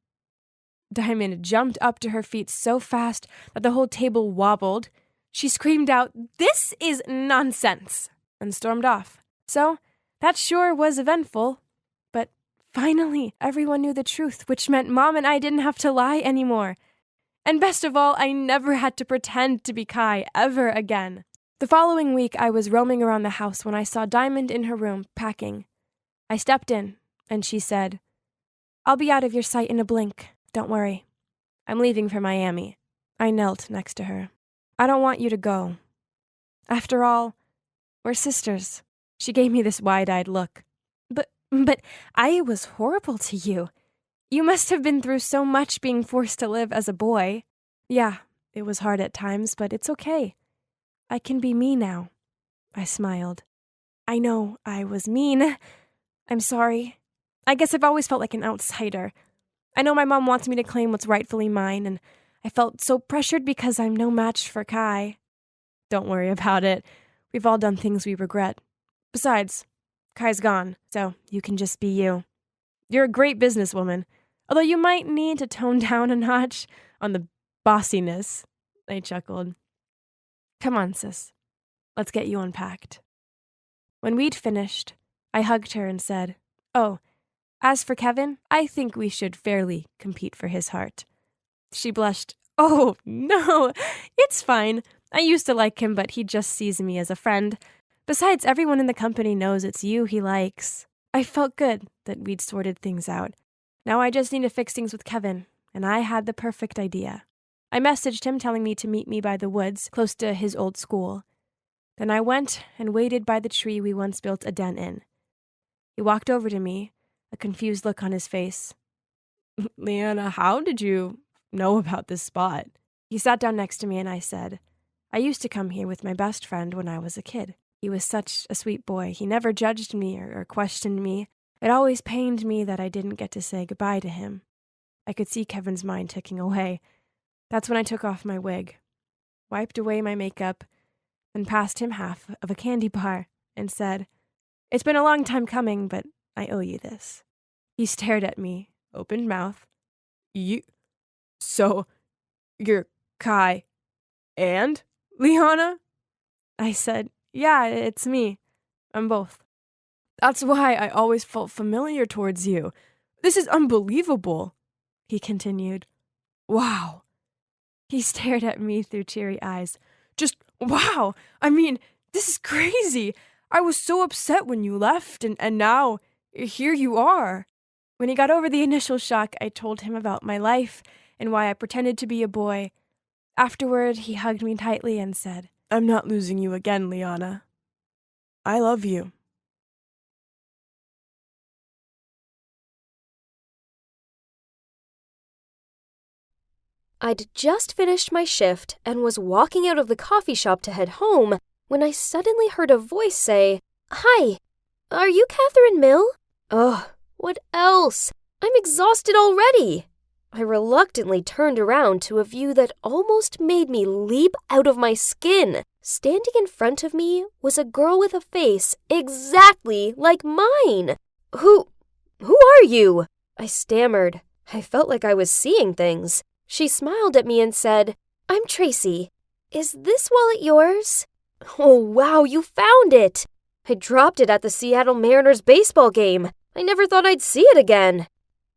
Diamond jumped up to her feet so fast that the whole table wobbled. She screamed out, "This is nonsense!" and stormed off. So, that sure was eventful. But finally, everyone knew the truth, which meant Mom and I didn't have to lie anymore. And best of all, I never had to pretend to be Kai ever again. The following week, I was roaming around the house when I saw Diamond in her room, packing. I stepped in, and she said, "I'll be out of your sight in a blink. Don't worry. I'm leaving for Miami." I knelt next to her. "I don't want you to go. After all, we're sisters." She gave me this wide-eyed look. But I was horrible to you. You must have been through so much being forced to live as a boy." "Yeah, it was hard at times, but it's okay. I can be me now." I smiled. I know I was mean. I'm sorry. I guess I've always felt like an outsider. I know my mom wants me to claim what's rightfully mine, and I felt so pressured because I'm no match for Kai. Don't worry about it. We've all done things we regret. Besides, Kai's gone, so you can just be you. You're a great businesswoman, although you might need to tone down a notch on the bossiness. I chuckled. Come on, sis. Let's get you unpacked. When we'd finished, I hugged her and said, "Oh, as for Kevin, I think we should fairly compete for his heart." She blushed. "Oh, no, it's fine. I used to like him, but he just sees me as a friend. Besides, everyone in the company knows it's you he likes." I felt good that we'd sorted things out. Now I just need to fix things with Kevin, and I had the perfect idea. I messaged him telling me to meet me by the woods close to his old school. Then I went and waited by the tree we once built a den in. He walked over to me, a confused look on his face. "Leanna, how did you know about this spot?" He sat down next to me and I said, "I used to come here with my best friend when I was a kid. He was such a sweet boy. He never judged me or questioned me. It always pained me that I didn't get to say goodbye to him." I could see Kevin's mind ticking away. That's when I took off my wig, wiped away my makeup, and passed him half of a candy bar and said, "It's been a long time coming, but I owe you this." He stared at me, open mouth. So, you're Kai and Liana?" I said, "Yeah, it's me. I'm both. That's why I always felt familiar towards you. This is unbelievable," he continued. "Wow." He stared at me through teary eyes. "Just wow. I mean, this is crazy. I was so upset when you left, and now here you are." When he got over the initial shock, I told him about my life and why I pretended to be a boy. Afterward, he hugged me tightly and said, "I'm not losing you again, Liana. I love you." I'd just finished my shift and was walking out of the coffee shop to head home when I suddenly heard a voice say, "Hi, are you Catherine Mill?" Ugh, what else? I'm exhausted already. I reluctantly turned around to a view that almost made me leap out of my skin. Standing in front of me was a girl with a face exactly like mine. Who are you?" I stammered. I felt like I was seeing things. She smiled at me and said, "I'm Tracy. Is this wallet yours?" "Oh, wow, you found it!" "I dropped it at the Seattle Mariners baseball game. I never thought I'd see it again."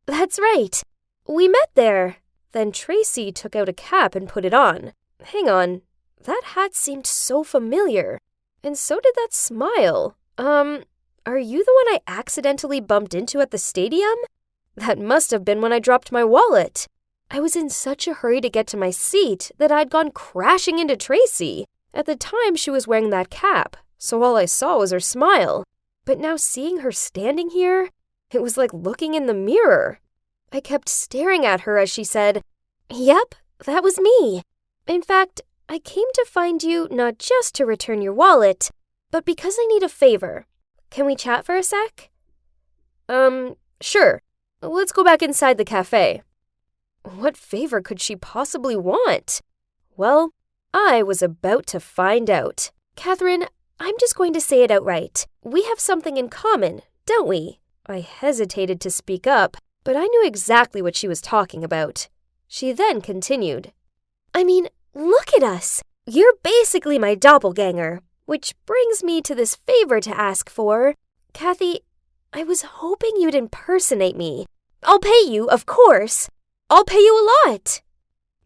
"That's right. We met there." Then Tracy took out a cap and put it on. Hang on, that hat seemed so familiar. And so did that smile. Are you the one I accidentally bumped into at the stadium? That must have been when I dropped my wallet. I was in such a hurry to get to my seat that I'd gone crashing into Tracy. At the time, she was wearing that cap, so all I saw was her smile. But now seeing her standing here, it was like looking in the mirror. I kept staring at her as she said, "Yep, that was me. In fact, I came to find you not just to return your wallet, but because I need a favor. Can we chat for a sec?" Sure. Let's go back inside the cafe." What favor could she possibly want? Well, I was about to find out. "Catherine, I'm just going to say it outright. We have something in common, don't we?" I hesitated to speak up, but I knew exactly what she was talking about. She then continued, "I mean, look at us. You're basically my doppelganger, which brings me to this favor to ask for. Kathy, I was hoping you'd impersonate me. I'll pay you, of course. I'll pay you a lot."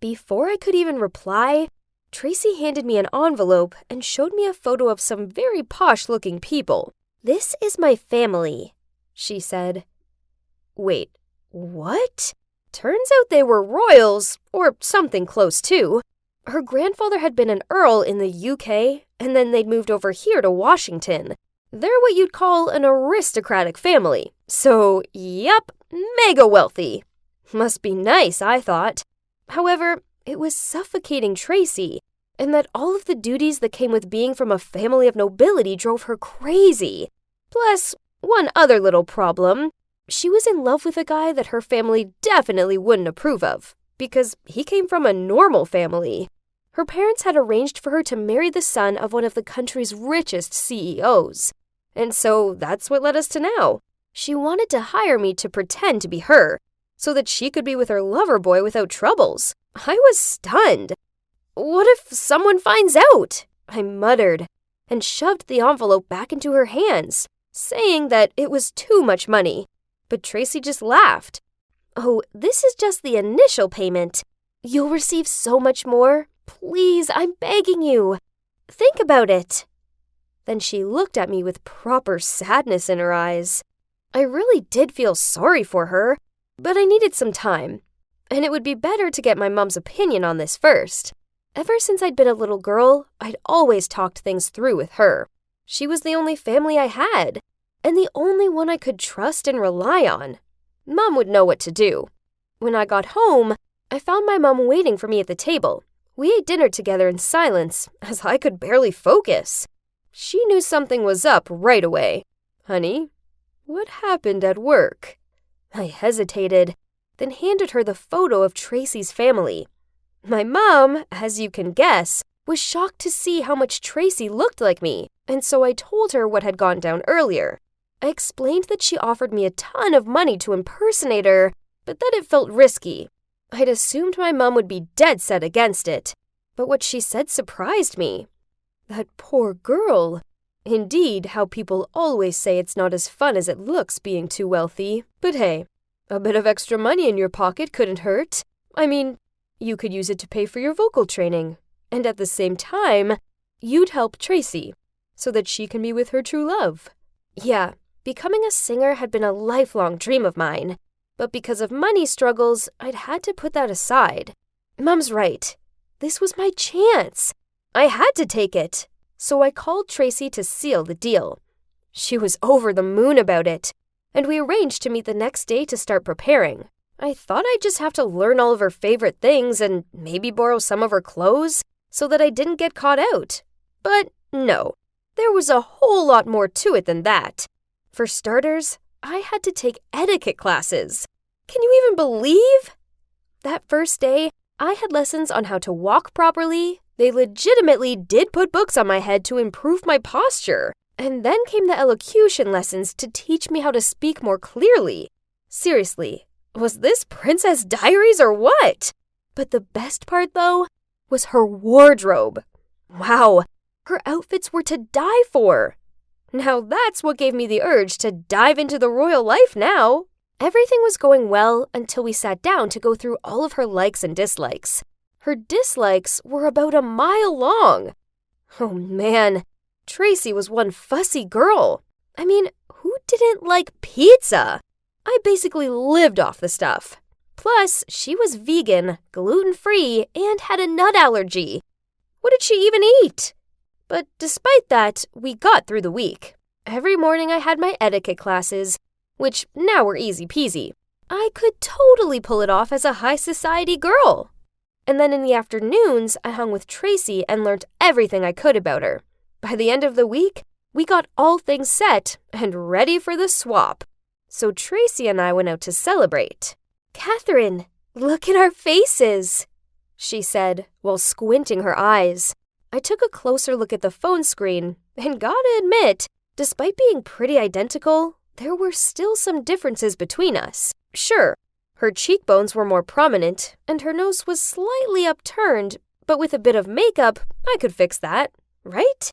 Before I could even reply, Tracy handed me an envelope and showed me a photo of some very posh-looking people. "This is my family," she said. Wait, what? Turns out they were royals, or something close to. Her grandfather had been an earl in the UK, and then they'd moved over here to Washington. They're what you'd call an aristocratic family. So, yep, mega wealthy. Must be nice, I thought. However, it was suffocating Tracy. and that all of the duties that came with being from a family of nobility drove her crazy. Plus, one other little problem. She was in love with a guy that her family definitely wouldn't approve of, because he came from a normal family. Her parents had arranged for her to marry the son of one of the country's richest CEOs. And so that's what led us to now. She wanted to hire me to pretend to be her, so that she could be with her lover boy without troubles. I was stunned. What if someone finds out? I muttered, and shoved the envelope back into her hands, saying that it was too much money. But Tracy just laughed. Oh, this is just the initial payment. You'll receive so much more. Please, I'm begging you. Think about it. Then she looked at me with proper sadness in her eyes. I really did feel sorry for her, but I needed some time. And it would be better to get my mom's opinion on this first. Ever since I'd been a little girl, I'd always talked things through with her. She was the only family I had, and the only one I could trust and rely on. Mom would know what to do. When I got home, I found my mom waiting for me at the table. We ate dinner together in silence, as I could barely focus. She knew something was up right away. Honey, what happened at work? I hesitated, then handed her the photo of Tracy's family. My mom, as you can guess, was shocked to see how much Tracy looked like me, and so I told her what had gone down earlier. I explained that she offered me a ton of money to impersonate her, but that it felt risky. I'd assumed my mom would be dead set against it, but what she said surprised me. That poor girl. Indeed, how people always say it's not as fun as it looks being too wealthy. But hey, a bit of extra money in your pocket couldn't hurt. I mean, you could use it to pay for your vocal training, and at the same time, you'd help Tracy, so that she can be with her true love. Yeah, becoming a singer had been a lifelong dream of mine, but because of money struggles, I'd had to put that aside. Mom's right. This was my chance. I had to take it. So I called Tracy to seal the deal. She was over the moon about it, and we arranged to meet the next day to start preparing. I thought I'd just have to learn all of her favorite things and maybe borrow some of her clothes so that I didn't get caught out. But no, there was a whole lot more to it than that. For starters, I had to take etiquette classes. Can you even believe? That first day, I had lessons on how to walk properly. They legitimately did put books on my head to improve my posture. And then came the elocution lessons to teach me how to speak more clearly. Seriously, was this Princess Diaries or what? But the best part, though, was her wardrobe. Wow, her outfits were to die for. Now that's what gave me the urge to dive into the royal life now. Everything was going well until we sat down to go through all of her likes and dislikes. Her dislikes were about a mile long. Oh man, Tracy was one fussy girl. I mean, who didn't like pizza? I basically lived off the stuff. Plus, she was vegan, gluten-free, and had a nut allergy. What did she even eat? But despite that, we got through the week. Every morning I had my etiquette classes, which now were easy peasy. I could totally pull it off as a high society girl. And then in the afternoons, I hung with Tracy and learned everything I could about her. By the end of the week, we got all things set and ready for the swap. So Tracy and I went out to celebrate. "Catherine, look at our faces," she said while squinting her eyes. I took a closer look at the phone screen and gotta admit, despite being pretty identical, there were still some differences between us. Sure, her cheekbones were more prominent and her nose was slightly upturned, but with a bit of makeup, I could fix that, right?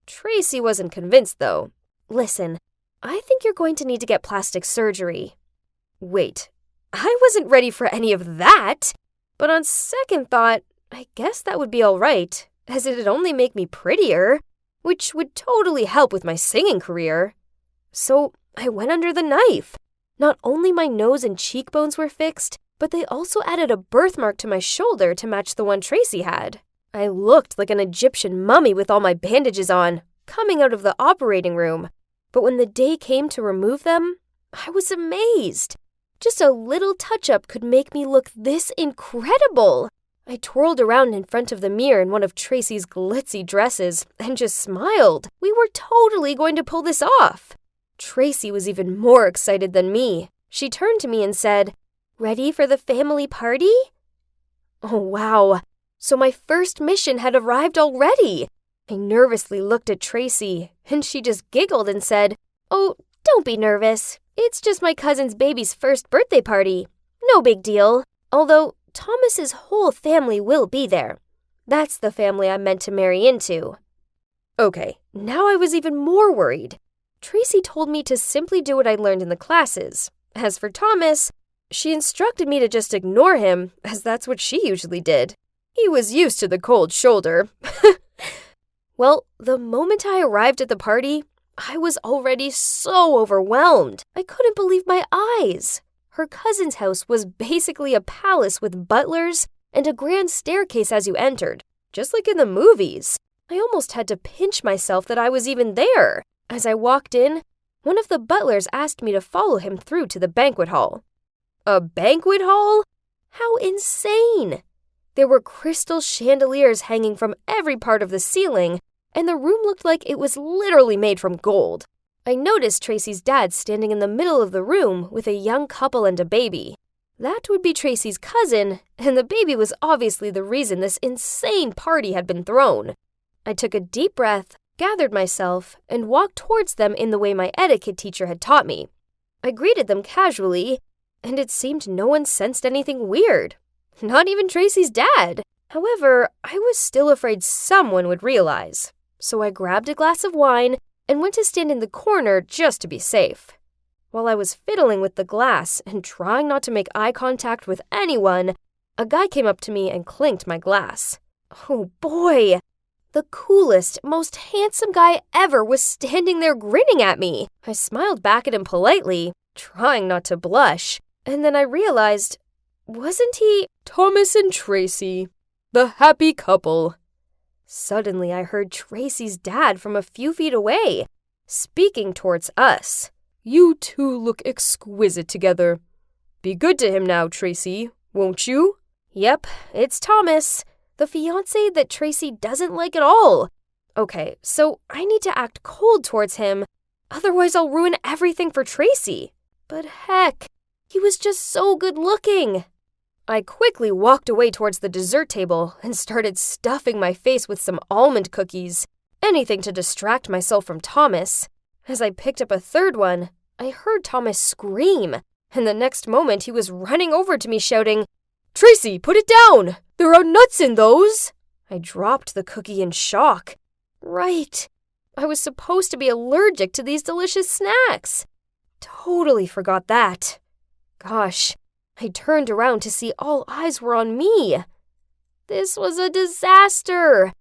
Tracy wasn't convinced though. "Listen, I think you're going to need to get plastic surgery." Wait, I wasn't ready for any of that. But on second thought, I guess that would be all right, as it'd only make me prettier, which would totally help with my singing career. So I went under the knife. Not only my nose and cheekbones were fixed, but they also added a birthmark to my shoulder to match the one Tracy had. I looked like an Egyptian mummy with all my bandages on, coming out of the operating room. But when the day came to remove them, I was amazed. Just a little touch-up could make me look this incredible. I twirled around in front of the mirror in one of Tracy's glitzy dresses and just smiled. We were totally going to pull this off. Tracy was even more excited than me. She turned to me and said, "Ready for the family party?" Oh, wow. So my first mission had arrived already. I nervously looked at Tracy, and she just giggled and said, "Oh, don't be nervous. It's just my cousin's baby's first birthday party. No big deal. Although Thomas's whole family will be there. That's the family I'm meant to marry into." Okay, now I was even more worried. Tracy told me to simply do what I learned in the classes. As for Thomas, she instructed me to just ignore him, as that's what she usually did. He was used to the cold shoulder. Well, the moment I arrived at the party, I was already so overwhelmed. I couldn't believe my eyes. Her cousin's house was basically a palace with butlers and a grand staircase as you entered, just like in the movies. I almost had to pinch myself that I was even there. As I walked in, one of the butlers asked me to follow him through to the banquet hall. A banquet hall? How insane! There were crystal chandeliers hanging from every part of the ceiling, and the room looked like it was literally made from gold. I noticed Tracy's dad standing in the middle of the room with a young couple and a baby. That would be Tracy's cousin, and the baby was obviously the reason this insane party had been thrown. I took a deep breath, gathered myself, and walked towards them in the way my etiquette teacher had taught me. I greeted them casually, and it seemed no one sensed anything weird. Not even Tracy's dad. However, I was still afraid someone would realize. So I grabbed a glass of wine and went to stand in the corner just to be safe. While I was fiddling with the glass and trying not to make eye contact with anyone, a guy came up to me and clinked my glass. Oh boy! The coolest, most handsome guy ever was standing there grinning at me. I smiled back at him politely, trying not to blush, and then I realized, wasn't he Thomas and Tracy, the happy couple? Suddenly, I heard Tracy's dad from a few feet away, speaking towards us. "You two look exquisite together. Be good to him now, Tracy, won't you?" Yep, it's Thomas, the fiancé that Tracy doesn't like at all. Okay, so I need to act cold towards him, otherwise I'll ruin everything for Tracy. But heck, he was just so good looking. I quickly walked away towards the dessert table and started stuffing my face with some almond cookies, anything to distract myself from Thomas. As I picked up a third one, I heard Thomas scream, and the next moment he was running over to me shouting, "Tracy, put it down! There are nuts in those!" I dropped the cookie in shock. Right, I was supposed to be allergic to these delicious snacks. Totally forgot that. Gosh, I turned around to see all eyes were on me. This was a disaster.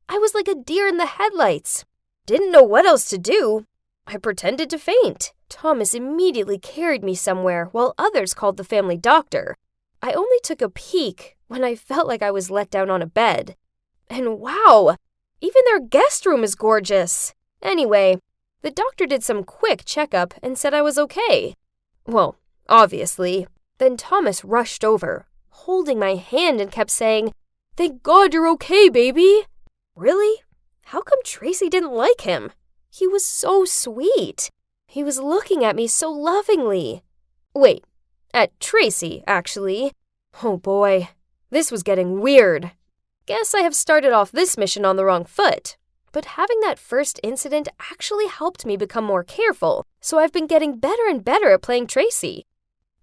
I was like a deer in the headlights. Didn't know what else to do. I pretended to faint. Thomas immediately carried me somewhere while others called the family doctor. I only took a peek when I felt like I was let down on a bed. And wow, even their guest room is gorgeous. Anyway, the doctor did some quick checkup and said I was okay. Well, obviously. Then Thomas rushed over, holding my hand and kept saying, "Thank God you're okay, baby." Really? How come Tracy didn't like him? He was so sweet. He was looking at me so lovingly. Wait, at Tracy, actually. Oh boy, this was getting weird. Guess I have started off this mission on the wrong foot. But having that first incident actually helped me become more careful, so I've been getting better and better at playing Tracy.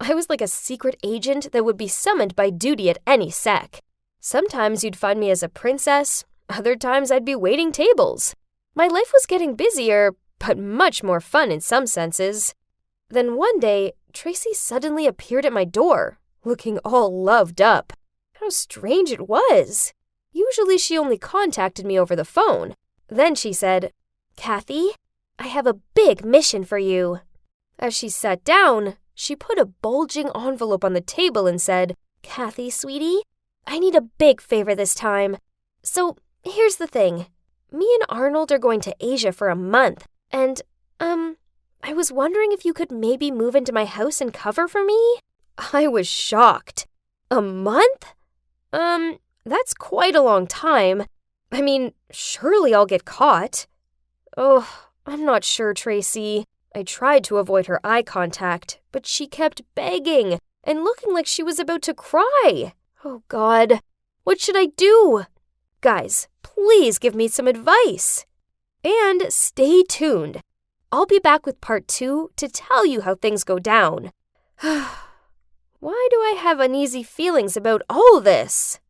I was like a secret agent that would be summoned by duty at any sec. Sometimes you'd find me as a princess, other times I'd be waiting tables. My life was getting busier, but much more fun in some senses. Then one day, Tracy suddenly appeared at my door, looking all loved up. How strange it was. Usually she only contacted me over the phone. Then she said, "Kathy, I have a big mission for you." As she sat down, she put a bulging envelope on the table and said, "Kathy, sweetie, I need a big favor this time. So, here's the thing. Me and Arnold are going to Asia for a month, and, I was wondering if you could maybe move into my house and cover for me?" I was shocked. A month? That's quite a long time. I mean, surely I'll get caught. Oh, I'm not sure, Tracy. I tried to avoid her eye contact, but she kept begging and looking like she was about to cry. Oh, God. What should I do? Guys, please give me some advice. And stay tuned. I'll be back with part 2 to tell you how things go down. Why do I have uneasy feelings about all this?